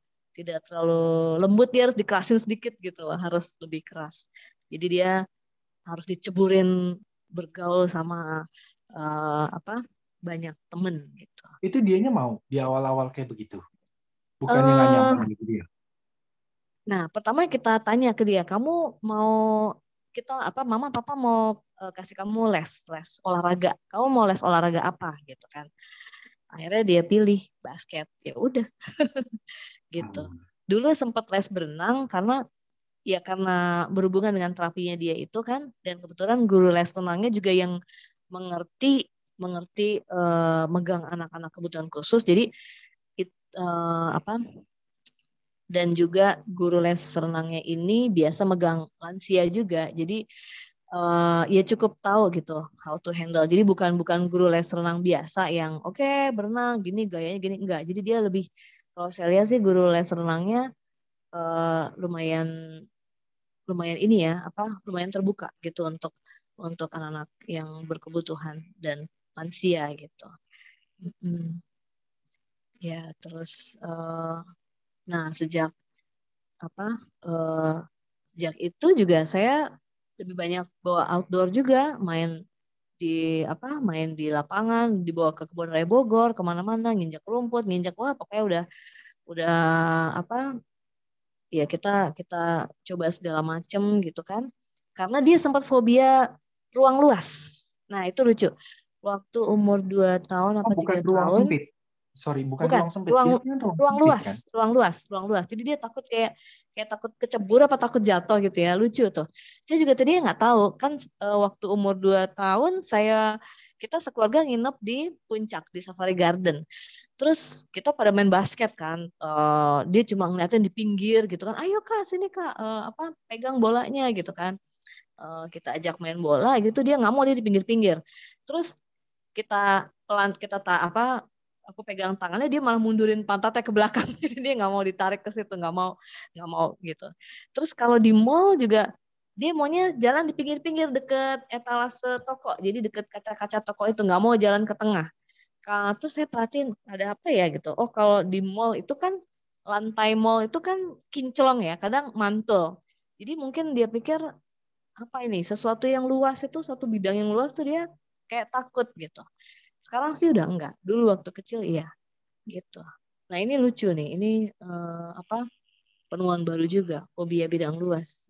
lembut, dia harus dikerasin sedikit gitu loh, harus lebih keras. Jadi dia harus diceburin bergaul sama apa banyak temen gitu. Itu dianya mau di awal-awal kayak begitu. Bukannya nggak eh nyaman gitu dia. Nah, pertama kita tanya ke dia, kamu mau kita apa, mama, papa mau kasih kamu les, les olahraga. Kamu mau les olahraga apa gitu kan? Akhirnya dia pilih basket. Ya udah gitu. Hmm. Dulu sempat les berenang karena berhubungan dengan terapinya dia itu kan, dan kebetulan guru les renangnya juga yang mengerti mengerti megang anak-anak kebutuhan khusus. Jadi apa dan juga guru les renangnya ini biasa megang lansia juga. Jadi ya cukup tahu gitu how to handle. Jadi bukan bukan guru les renang biasa yang oke, berenang gini gayanya gini enggak. Jadi dia lebih kalau saya lihat sih guru les renangnya lumayan lumayan ini ya apa lumayan terbuka gitu untuk anak-anak yang berkebutuhan dan lansia gitu. Mm, ya terus nah apa eh, sejak itu juga saya lebih banyak bawa outdoor juga, di main di lapangan, dibawa ke kebun raya Bogor, kemana-mana, nginjak rumput, nginjak wah pokoknya udah apa ya kita kita coba segala macem gitu kan, karena dia sempat fobia ruang luas. Nah itu lucu, waktu umur 2 tahun Oh, apa bukan tiga ruang tahun sempit. Sorry, bukan Bukan, ruang sempit. ruang Dia kan ruang ruang sempit luas, kan? ruang luas, ruang luas. Jadi dia takut kayak kayak takut kecebur apa takut jatuh gitu ya. Lucu tuh. Saya juga tadi nggak tahu kan waktu umur 2 tahun kita sekeluarga nginep di Puncak di Safari Garden. Terus kita pada main basket kan. Dia cuma ngeliatin di pinggir gitu kan. Ayo Kak, sini Kak, pegang bolanya gitu kan. Kita ajak main bola gitu dia nggak mau, dia di pinggir-pinggir. Terus kita pelan kita tak apa aku pegang tangannya dia malah mundurin pantatnya ke belakang jadi dia nggak mau ditarik ke situ, nggak mau gitu. Terus kalau di mall juga dia maunya jalan di pinggir-pinggir deket etalase toko, jadi deket kaca-kaca toko itu, nggak mau jalan ke tengah. Terus saya perhatiin ada apa ya gitu, oh kalau di mall itu kan lantai mall itu kan kinclong ya, kadang mantul, jadi mungkin dia pikir apa ini sesuatu yang luas itu satu bidang yang luas tuh dia kayak takut gitu. Sekarang sih udah enggak. Dulu waktu kecil iya gitu. Nah ini lucu nih. Ini apa penemuan baru juga fobia bidang luas.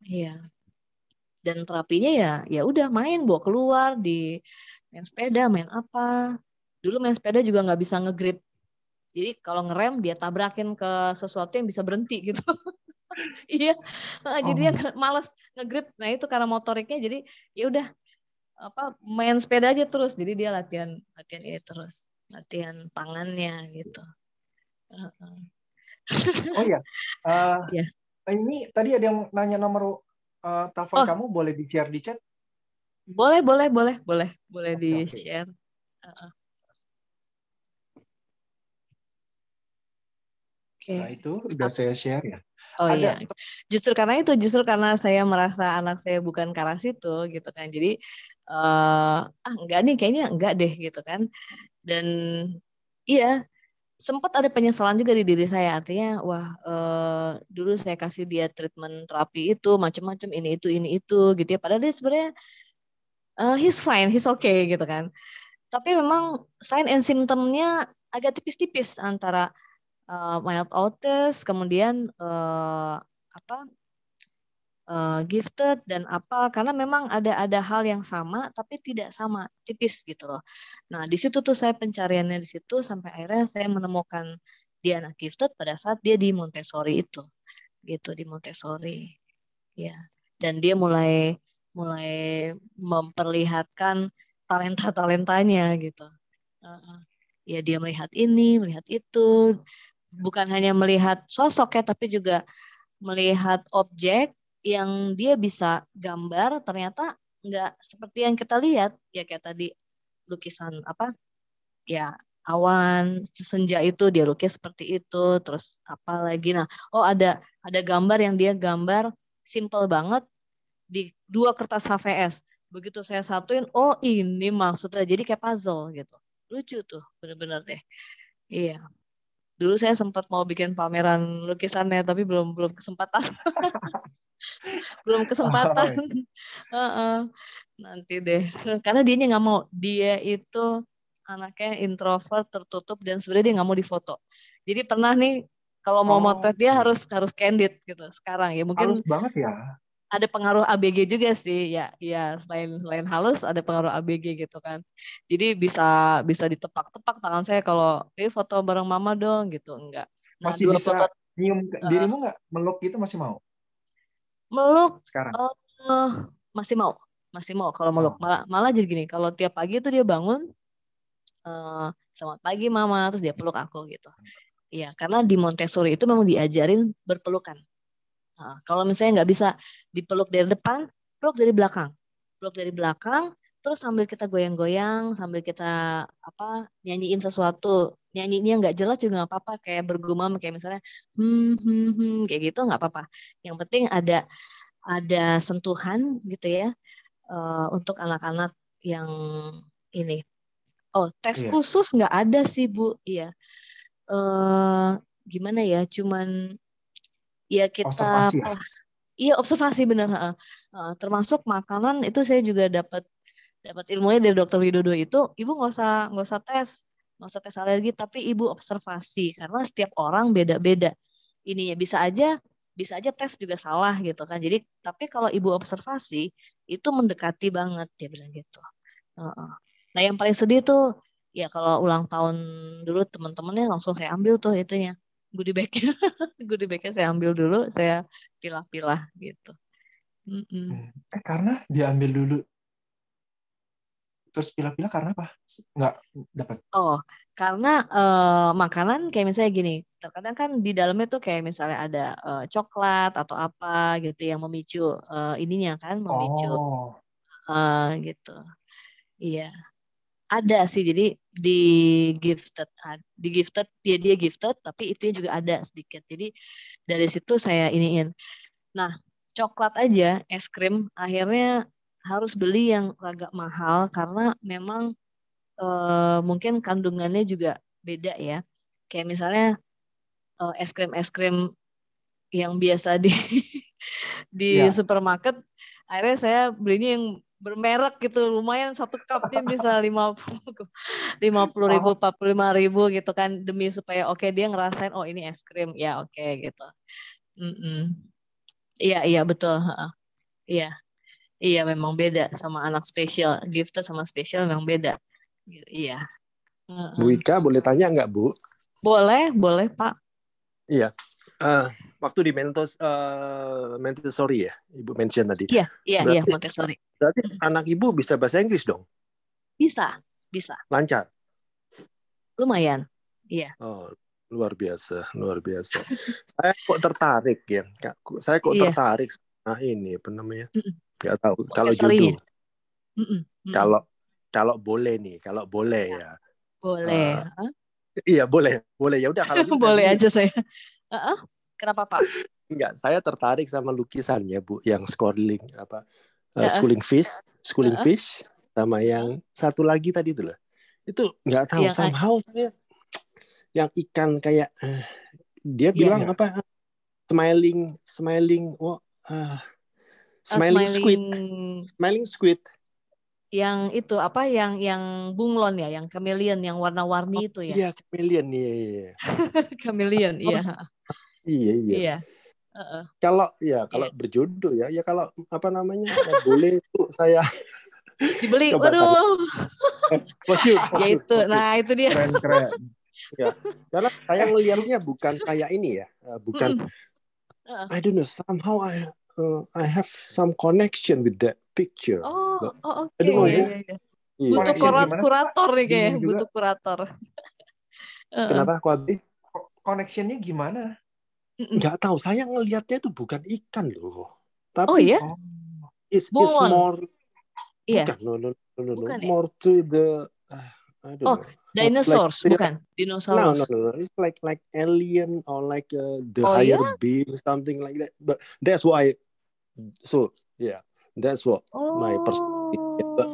Iya. Dan terapinya ya udah main, bawa keluar, di main sepeda, main apa. Dulu main sepeda juga nggak bisa ngegrip. Jadi kalau ngerem dia tabrakin ke sesuatu yang bisa berhenti gitu. Iya, jadi dia Oh, males ngegrip. Nah itu karena motoriknya, jadi ya udah main sepeda aja terus. Jadi dia latihan latihan ini terus, latihan tangannya gitu. oh ya. Eh, Ya, ini tadi ada yang nanya nomor telepon oh kamu, boleh di-share di chat? boleh boleh boleh boleh boleh di Oke, oke. share. Uh, Nah, Oke. itu udah saya share ya. Oh Ada iya, justru karena saya merasa anak saya bukan ke arah situ gitu kan. Jadi enggak nih, kayaknya enggak deh gitu kan. Dan iya, sempat ada penyesalan juga di diri saya. Artinya, wah, dulu saya kasih dia treatment terapi itu macam-macam, ini itu gitu ya. Padahal dia sebenarnya he's fine, he's okay gitu kan. Tapi memang sign and symptomnya agak tipis-tipis antara mild autis, kemudian apa gifted dan apa, karena memang ada hal yang sama tapi tidak sama, tipis gitu loh. Nah di situ tuh saya pencariannya di situ sampai akhirnya saya menemukan dia anak gifted pada saat dia di Montessori itu, gitu, di Montessori ya. Dan dia mulai mulai memperlihatkan talenta-talentanya gitu. Uh-uh. Ya dia melihat ini, melihat itu, bukan hanya melihat sosok ya, tapi juga melihat objek yang dia bisa gambar, ternyata nggak seperti yang kita lihat. Ya kayak tadi lukisan apa ya, awan senja itu dia lukis seperti itu, terus apa lagi, nah oh ada gambar yang dia gambar simple banget di dua kertas HVS. Begitu saya satuin, oh ini maksudnya, jadi kayak puzzle gitu. Lucu tuh, bener-bener deh. Iya, dulu saya sempat mau bikin pameran lukisannya tapi belum belum kesempatan. Belum oh, kesempatan. Heeh. Nanti deh, karena dianya nggak mau, dia itu anaknya introvert, tertutup, dan sebenarnya dia nggak mau difoto. Jadi pernah nih, kalau mau oh, motret dia iya. harus harus candid gitu. Sekarang ya mungkin Halus banget ya. ada pengaruh ABG juga sih, ya ya, selain selain halus ada pengaruh ABG gitu kan. Jadi bisa bisa ditepak-tepak tangan saya kalau foto bareng mama dong gitu, enggak. Nah Masih dua bisa foto nyium eh, dirimu nggak? Meluk gitu masih mau meluk, sekarang? eh, masih mau, masih mau kalau meluk, Oh, malah malah jadi gini, kalau tiap pagi tuh dia bangun, eh, selamat pagi mama, terus dia peluk aku gitu. Iya, karena di Montessori itu memang diajarin berpelukan. Nah, kalau misalnya nggak bisa dipeluk dari depan, peluk dari belakang, peluk dari belakang, terus sambil kita goyang-goyang, sambil kita apa, nyanyiin sesuatu, nyanyinya nggak jelas juga nggak apa-apa, kayak bergumam, kayak misalnya kayak gitu nggak apa-apa. Yang penting ada sentuhan gitu ya, untuk anak-anak yang ini. Oh, tes iya. khusus nggak ada sih, Bu. Iya. eh Gimana ya? Cuman ya kita Observasi ya. iya observasi bener. Ha. Termasuk makanan itu saya juga dapat dapat ilmunya dari Dokter Widodo itu. Ibu nggak usah tes alergi, tapi ibu observasi karena setiap orang beda-beda. Ini ya bisa aja tes juga salah gitu kan. Jadi tapi kalau ibu observasi itu mendekati banget, dia bilang gitu. Heeh. Nah, yang paling sedih tuh ya kalau ulang tahun dulu teman-temannya langsung saya ambil tuh itunya, goodie bag-nya. Goodie bag-nya saya ambil dulu, saya pilah-pilah gitu. Mm-mm. Karena diambil dulu terus pilih-pilih karena apa? Nggak dapat. Oh, karena makanan kayak misalnya gini, terkadang kan di dalamnya tuh kayak misalnya ada coklat atau apa gitu yang memicu ininya kan, memicu Oh, gitu. Iya. Ada sih, jadi di gifted, di gifted dia gifted, tapi itu juga ada sedikit. Jadi dari situ saya iniin. Nah, coklat aja, es krim, akhirnya harus beli yang agak mahal karena memang mungkin kandungannya juga beda ya. Kayak misalnya es krim yang biasa di di iya. supermarket, akhirnya saya belinya yang bermerek gitu, lumayan satu cupnya bisa 50.000, Oh, 45.000 gitu kan, demi supaya oke dia ngerasain oh ini es krim ya, oke gitu. Mm-mm. Iya iya betul. Heeh. Iya Iya, memang beda sama anak spesial. Gifted sama spesial memang beda. Iya. Bu Heeh. Ika boleh tanya nggak Bu? Boleh, boleh Pak. Iya. Eh, waktu di Montessori ya, Ibu mention tadi. Iya, iya, iya, Berarti Montessori. berarti anak Ibu bisa bahasa Inggris dong? Bisa, bisa. Lancar. Lumayan. Iya. Oh, luar biasa, luar biasa. Saya kok tertarik ya. Saya kok Iya. tertarik sama ini apa namanya? Mm-mm. Nggak tahu. Kalau Montessori-nya. jodoh, Mm-mm. Mm-mm. kalau kalau boleh nih, kalau boleh Ya, ya. boleh. Eh, iya boleh, boleh ya udah kalau gitu saya Boleh beli. aja saya. Heeh. Kenapa Pak? Enggak, saya tertarik sama lukisannya Bu, yang Heeh. schooling Heeh. fish, sama yang satu lagi tadi itu loh. Itu nggak tahu Yang somehow saya yang ikan kayak dia ya, bilang Iya. apa smiling smiling smiling smiling squid yang itu apa yang bunglon ya, yang chameleon yang warna-warni itu ya. iya chameleon iya. Chameleon, iya. Harus iya Iya. Heeh. kalau Iya. berjodoh ya kalau apa namanya boleh tuh saya Dibeli. coba tanya Waduh. for sure Ya itu. Nah, itu dia. Keren. ya karena saya ngelihatnya bukan kayak ini ya bukan Mm-mm. Heeh. I don't know somehow I have some connection with that picture Oh, but oke. I don't know Oh Iya, ya, iya, iya. iya Butuh connection iya gimana sih, Pak? kurator nih kayaknya, Bingung juga. butuh kurator. Heeh. kenapa kok Abi? Connectionnya gimana? Mm-mm. Nggak tahu saya ngelihatnya itu bukan ikan loh Oh tapi iya, Oh, it's bunglon. more Iya, bukan no bukan ya? more to the I don't Oh, know like dinosaurs, bukan? Dinosaurus. no it's like alien or like the Oh higher iya? being something like that but that's why so yeah that's what my perspective but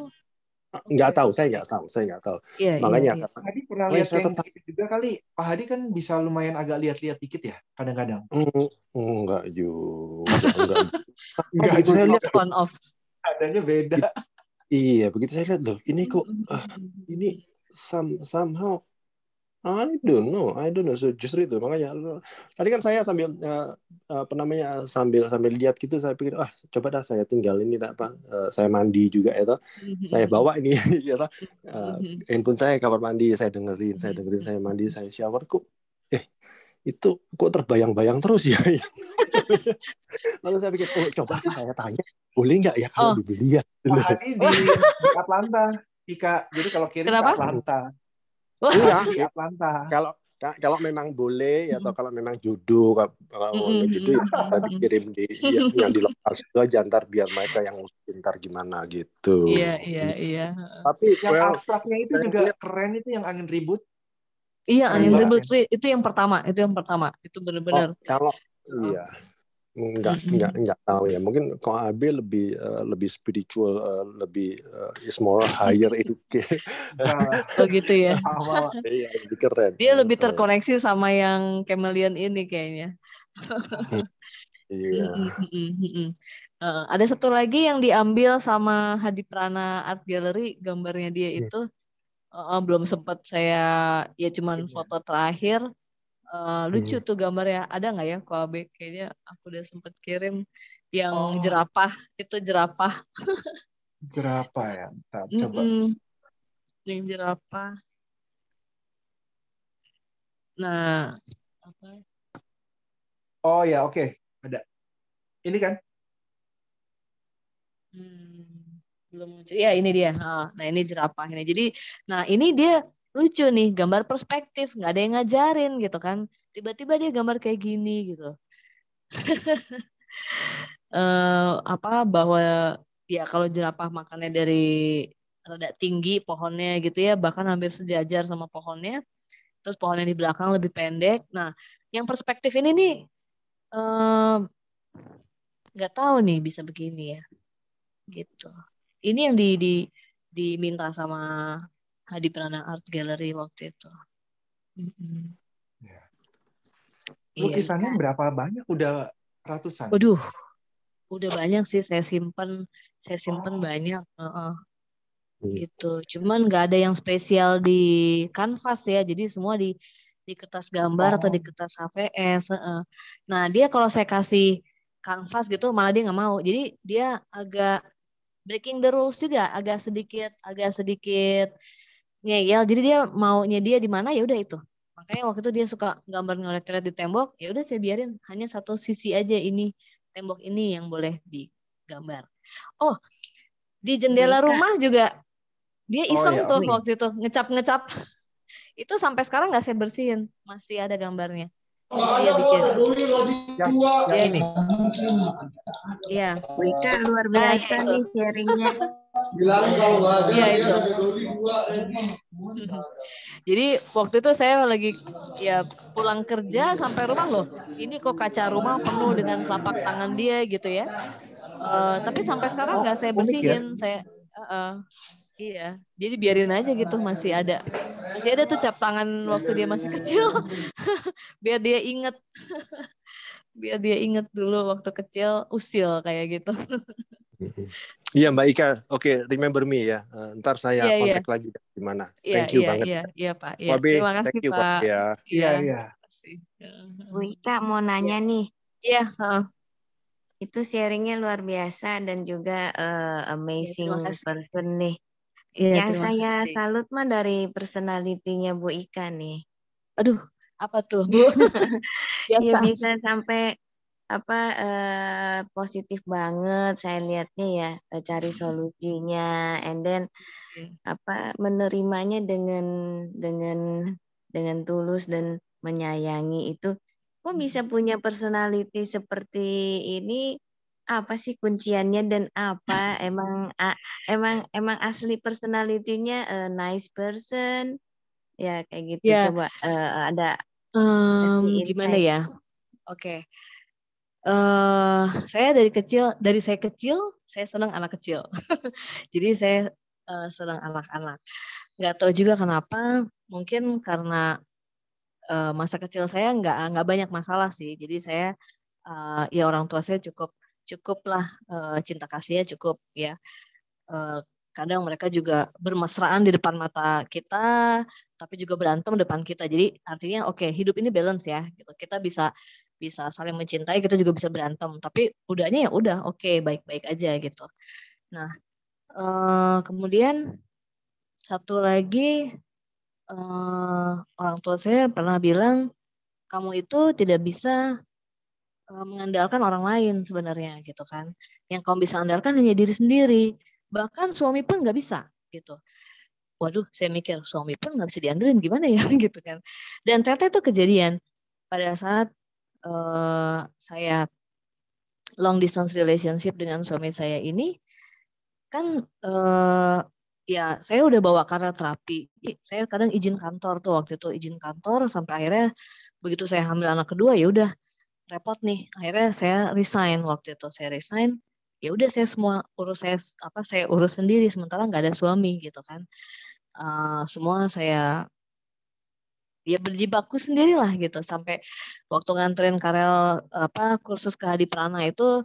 Oh, nggak oke, tahu oke. saya nggak tahu Iya, iya, makanya iya. Pak Hadi pernah makanya lihat saya kayak tetap gitu juga kali. Pak Hadi kan bisa lumayan agak lihat-lihat dikit ya, kadang-kadang. enggak juga oh Enggak begitu saya juga, lihat On off. adanya beda. iya begitu saya lihat loh ini kok ini Mm-mm. somehow I don't know. So justru itu makanya tadi kan saya sambil apa namanya sambil lihat gitu saya pikir coba dah saya tinggal ini saya mandi juga itu saya bawa ini ya handphone saya kamar mandi saya dengerin saya mandi saya shower kok itu kok terbayang-bayang terus ya. Lalu saya pikir coba saya tanya boleh nggak ya kalau Oh, dibeli ya. Pak Hadi di Atlanta, Ika. Jadi kalau kirim ke kenapa? Atlanta. Wah. Pak Enggak Hadi di Atlanta. kalau memang boleh atau kalau memang jodoh kalau memang jodoh ya dikirim yang di lokal situ aja ntar biar mereka yang pintar gimana gitu. Iya. Tapi Yang abstraknya itu saya juga lihat keren, itu yang angin ribut. Iya, Keren angin banget ribut ya. itu yang pertama, itu benar-benar. kalau iya enggak tahu ya mungkin kalau AB lebih spiritual lebih is more higher education Oh gitu ya. Sama. iya lebih keren Dia lebih terkoneksi sama yang chameleon ini kayaknya. iya Ada satu lagi yang diambil sama Hadi Prana Art Gallery, gambarnya dia itu belum sempat saya, ya cuman foto terakhir. Lucu tuh gambarnya, ada nggak ya Koabe? Kayaknya aku udah sempet kirim yang jerapah, itu jerapah. Jerapah ya. Ntar, coba. Yang jerapah. Nah, apa? Oh ya, oke. Ada. Ini kan? Belum lucu. Ya ini dia. Nah ini jerapah ini. Jadi, nah ini dia lucu nih, gambar perspektif, nggak ada yang ngajarin gitu kan. Tiba-tiba dia gambar kayak gini gitu. Bahwa ya kalau jerapah makannya dari rada tinggi pohonnya gitu ya, bahkan hampir sejajar sama pohonnya. Terus pohonnya di belakang lebih pendek. Nah, yang perspektif ini nih nggak tahu nih bisa begini ya, gitu. Ini yang diminta sama Hadi Prana Art Gallery waktu itu. Ya. Iya. Lukisannya berapa banyak? Udah ratusan? Waduh, udah banyak sih saya simpen banyak. Gitu. Cuman nggak ada yang spesial di kanvas ya. Jadi semua di kertas gambar atau di kertas HVS. Nah dia kalau saya kasih kanvas gitu malah dia nggak mau. Jadi dia agak breaking the rules juga, agak sedikit ngeyel. Jadi dia maunya dia di mana ya udah itu. Makanya waktu itu dia suka gambar ngelet-ngelet di tembok, ya udah saya biarin hanya satu sisi aja ini, tembok ini yang boleh digambar. Oh, di Bu jendela Ika, rumah juga dia Oh iseng ya, tuh oke. waktu itu ngecap-ngecap. Itu sampai sekarang nggak saya bersihin, masih ada gambarnya. Itu dia bikin. Yang Dia ini. Iya. Bu Ika luar Nah, biasa ya itu. nih sharingnya. Iya itu. Jadi waktu itu saya lagi ya pulang kerja sampai rumah loh. Ini kok kaca rumah penuh dengan telapak tangan dia gitu ya. Tapi sampai sekarang nggak saya Unik ya. bersihin. Iya. Jadi biarin aja gitu, masih ada tuh cap tangan waktu dia masih kecil. Biar dia inget. Biar dia inget dulu waktu kecil usil kayak gitu. Iya Mbak Ika, oke, remember me ya. Ntar saya Iya, iya. kontak lagi di mana. Iya, Thank you iya, banget. iya, iya Pak. Iya. Wabe, Terima kasih thank you Pak. Wabe ya. Iya, iya. Terima kasih. Bu Ika mau nanya nih, Iya, itu sharingnya luar biasa dan juga amazing terima kasih. person nih. Iya, Yang terima saya kasih. salut mah dari personalitinya Bu Ika nih. Aduh, apa tuh Bu? Ya Biasa. bisa sampai positif banget saya lihatnya ya, cari solusinya, and then menerimanya dengan tulus dan menyayangi itu. Kok bisa punya personality seperti ini? Apa sih kunciannya dan apa emang asli personalitinya nice person ya kayak gitu. Ya, Coba ada kasih gimana insight. ya? Oke. Dari saya kecil, saya senang anak kecil. Jadi saya senang anak-anak. Nggak tahu juga kenapa, mungkin karena masa kecil saya nggak banyak masalah sih. Jadi saya ya orang tua saya cukup lah, cinta kasihnya cukup ya. Kadang mereka juga bermesraan di depan mata kita, tapi juga berantem depan kita. Jadi artinya oke, hidup ini balance ya. Gitu. Kita bisa saling mencintai, kita juga bisa berantem. Tapi udahnya ya udah oke, baik-baik aja gitu. Nah, kemudian satu lagi orang tua saya pernah bilang, kamu itu tidak bisa mengandalkan orang lain sebenarnya gitu kan. Yang kamu bisa andalkan hanya diri sendiri. Bahkan suami pun nggak bisa gitu. Waduh, saya mikir suami pun nggak bisa diandelin gimana ya gitu kan. Dan ternyata itu kejadian pada saat saya long distance relationship dengan suami saya ini kan ya saya udah bawa karir terapi. Saya kadang izin kantor tuh waktu itu izin kantor sampai akhirnya begitu saya hamil anak kedua ya udah repot nih. Akhirnya saya resign waktu itu. Saya resign. Ya udah saya urus sendiri sementara nggak ada suami gitu kan. Semua saya ya berjibaku sendirilah gitu sampai waktu nganterin Karel kursus ke Hadi Prana itu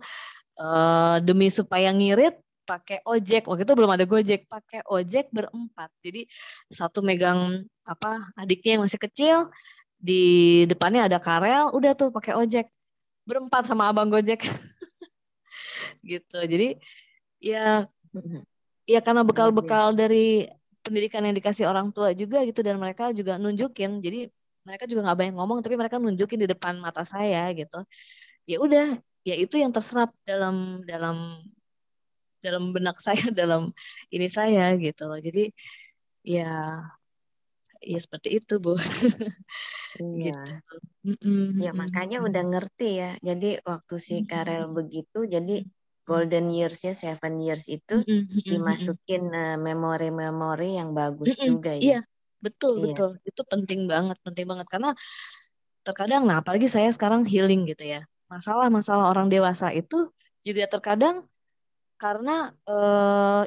demi supaya ngirit pakai ojek waktu itu belum ada Gojek pakai ojek berempat jadi satu megang adiknya yang masih kecil di depannya ada Karel udah tuh pakai ojek berempat sama abang Gojek gitu jadi ya karena bekal-bekal dari pendidikan yang dikasih orang tua juga gitu dan mereka juga nunjukin jadi mereka juga nggak banyak ngomong tapi mereka nunjukin di depan mata saya gitu ya udah ya itu yang terserap dalam dalam dalam benak saya dalam ini saya gitu loh jadi ya ya seperti itu Bu Iya. gitu. Ya makanya udah ngerti ya. Jadi waktu si Karel begitu, jadi golden years-nya 7 years itu dimasukin memori-memori yang bagus juga ya. Iya, betul Iya. betul. Itu penting banget karena terkadang apalagi saya sekarang healing gitu ya. Masalah-masalah orang dewasa itu juga terkadang karena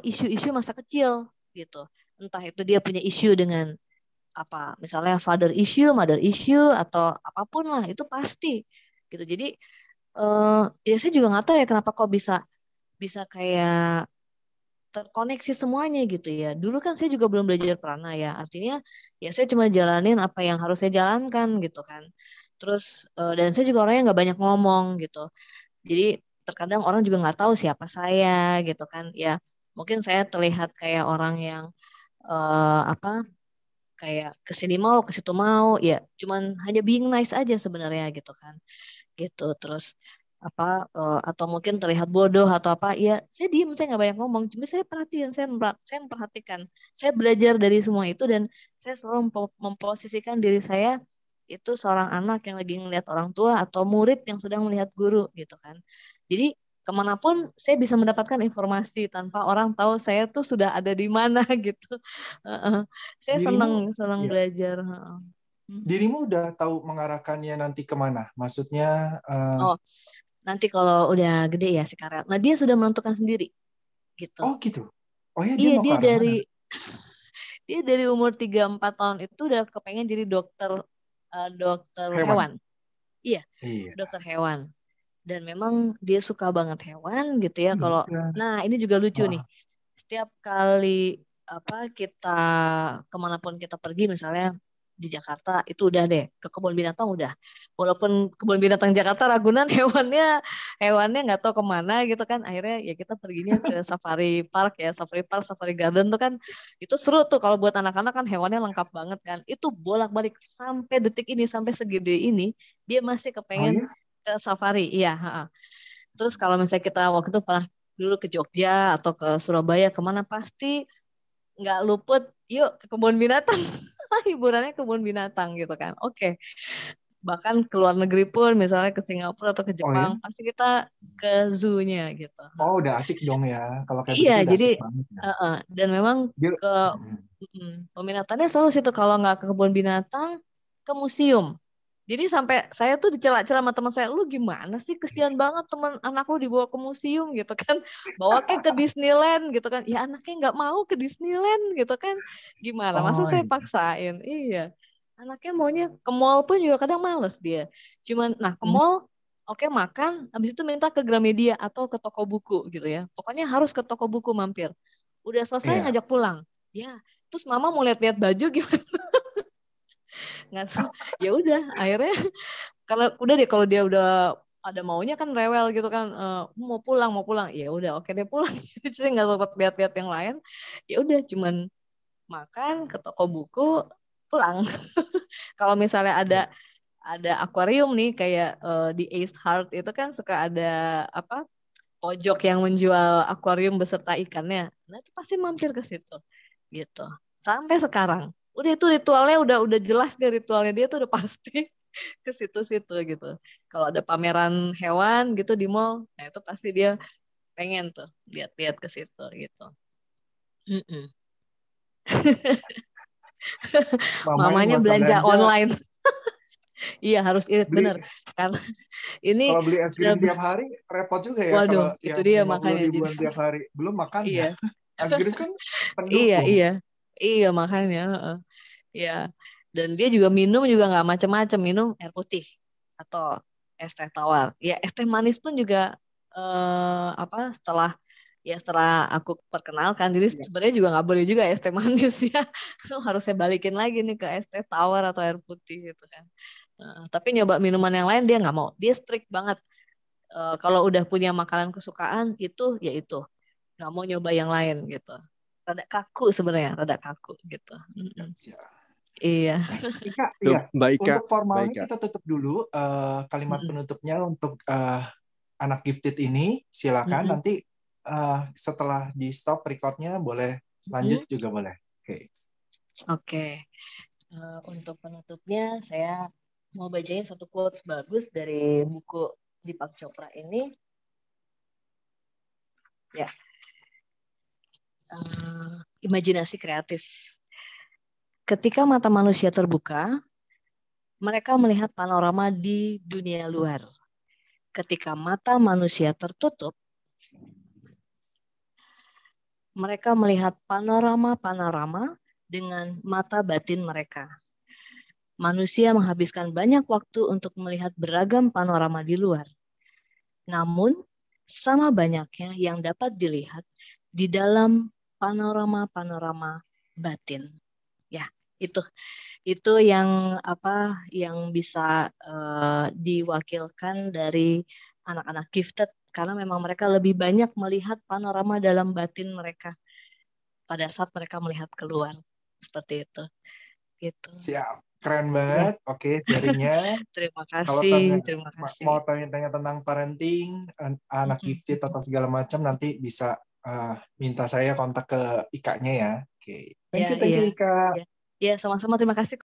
isu-isu masa kecil gitu. Entah itu dia punya isu dengan misalnya father issue, mother issue atau apapun lah itu pasti gitu. Jadi ya saya juga nggak tahu ya kenapa kok bisa kayak terkoneksi semuanya gitu ya. Dulu kan saya juga belum belajar prana ya. Artinya ya saya cuma jalanin apa yang harus saya jalankan gitu kan. Terus dan saya juga orangnya nggak banyak ngomong gitu. Jadi terkadang orang juga nggak tahu siapa saya gitu kan. Ya Mungkin saya terlihat kayak orang yang kayak kesini mau, ke situ mau, ya cuman hanya being nice aja sebenarnya gitu kan. Gitu. Terus atau mungkin terlihat bodoh atau apa, ya saya diem, saya nggak banyak ngomong, cuma saya perhatian, saya memperhatikan, saya belajar dari semua itu, dan saya selalu memposisikan diri saya itu seorang anak yang lagi ngelihat orang tua atau murid yang sedang melihat guru gitu kan. Jadi kemanapun saya bisa mendapatkan informasi tanpa orang tahu saya tuh sudah ada di mana gitu. Heeh. Saya Dirimu, senang ya, belajar. Heeh. dirimu udah tahu mengarahkannya nanti kemana? Maksudnya, Oh, nanti kalau udah gede ya sekarang. Nah, dia sudah menentukan sendiri gitu. oh gitu. Oh ya, dia Iya, mau ke arah mana? dia dari umur 3-4 tahun itu udah kepengen jadi dokter Hewan. hewan. Iya, Iya. dokter hewan. Dan memang dia suka banget hewan gitu ya. Kalau Iya. nah ini juga lucu nih. Ah, Setiap kali kita kemanapun kita pergi, misalnya di Jakarta, itu udah deh ke kebun binatang udah. Walaupun kebun binatang Jakarta Ragunan hewannya nggak tahu kemana gitu kan. Akhirnya ya kita perginya ke safari park ya, safari park, safari garden tuh kan itu seru tuh kalau buat anak-anak kan, hewannya lengkap banget kan. Itu bolak-balik sampai detik ini, sampai segede ini dia masih oh kepengen ya? ke safari. Iya, ha-ha. Terus kalau misalnya kita waktu itu pernah dulu ke Jogja atau ke Surabaya kemana, pasti nggak luput yuk ke kebun binatang. Hiburannya kebun binatang gitu kan. Oke. Bahkan ke luar negeri pun, misalnya ke Singapura atau ke Oh ya? Jepang, pasti kita ke zoo-nya gitu. Oh, udah asik dong ya. Kalau kayak Iya, begitu udah jadi asik banget ya. dan memang Dia, ke peminatannya selalu situ, kalau nggak ke kebun binatang, ke museum. Jadi sampai saya tuh dicela-cela sama teman saya, lu gimana sih, kesian banget teman anak lu dibawa ke museum gitu kan, bawa kayak ke Disneyland gitu kan, ya anaknya nggak mau ke Disneyland gitu kan, gimana, masa oh saya iya. paksain, iya, anaknya maunya ke mall pun juga kadang males dia, cuman nah ke Hmm, mall oke makan, habis itu minta ke Gramedia atau ke toko buku gitu ya, pokoknya harus ke toko buku mampir, udah selesai iya. ngajak pulang, ya terus mama mau lihat-lihat baju gimana, nggak, ya udah akhirnya karena udah deh, kalau dia udah ada maunya kan rewel gitu kan, mau pulang ya udah oke deh pulang. Jadi saya nggak sempat lihat-lihat yang lain, ya udah cuman makan, ke toko buku, pulang. Kalau misalnya Iya. ada akuarium nih kayak di Ace Heart itu kan suka ada apa, pojok yang menjual akuarium beserta ikannya, nah itu pasti mampir ke situ gitu sampai sekarang. Udah itu ritualnya udah jelas deh, ritualnya dia tuh udah pasti ke situ-situ gitu. Kalau ada pameran hewan gitu di mall, nah itu pasti dia pengen tuh lihat-lihat ke situ gitu. Mm-mm. Mamanya Mamanya nggak usah belanja belanja, online. Iya harus irit beli bener. Karena ini kalau beli es sudah, krim tiap hari repot juga ya waduh kalau itu yang dia 50 makanya jadi ribuan tiap hari. Belum makan ya. iya Es krim kan iya pendukung. iya iya makanya. Heeh. Iya. Dan dia juga minum juga nggak macem-macem, minum air putih atau es teh tawar. Ya es teh manis pun juga setelah aku perkenalkan, jadi Iya. sebenarnya juga nggak boleh juga es teh manis ya. Harus saya balikin lagi nih ke es teh tawar atau air putih gitu kan. Tapi nyoba minuman yang lain dia nggak mau. Dia strict banget. Kalau udah punya makanan kesukaan itu ya itu, nggak mau nyoba yang lain gitu. Rada kaku sebenarnya, rada kaku gitu. Mm-mm. Siap, siap. Iya. Ika, Loh, iya. Mbak Ika, Untuk Mbak formalnya Ika. kita tutup dulu kalimat Mm-mm. penutupnya untuk anak gifted ini. Silakan Mm-mm. nanti setelah di stop recordnya boleh lanjut Mm-mm. juga boleh. Oke. Oke. Untuk penutupnya saya mau bacain satu quotes bagus dari buku Deepak Chopra ini. Ya, imajinasi kreatif. Ketika mata manusia terbuka, mereka melihat panorama di dunia luar. Ketika mata manusia tertutup, mereka melihat panorama-panorama dengan mata batin mereka. Manusia menghabiskan banyak waktu untuk melihat beragam panorama di luar. Namun, sama banyaknya yang dapat dilihat di dalam panorama-panorama batin. Ya, itu yang bisa diwakilkan dari anak-anak gifted karena memang mereka lebih banyak melihat panorama dalam batin mereka pada saat mereka melihat keluar seperti itu gitu. Siap. Keren banget. Oke, sharingnya. Terima Kalau kasih, terima kasih. mau tanya-tanya tentang parenting, anak gifted atau segala macam, nanti bisa minta saya kontak ke Ika-nya ya. Oke. Thank you Ya, Ika. ya, sama-sama, terima kasih.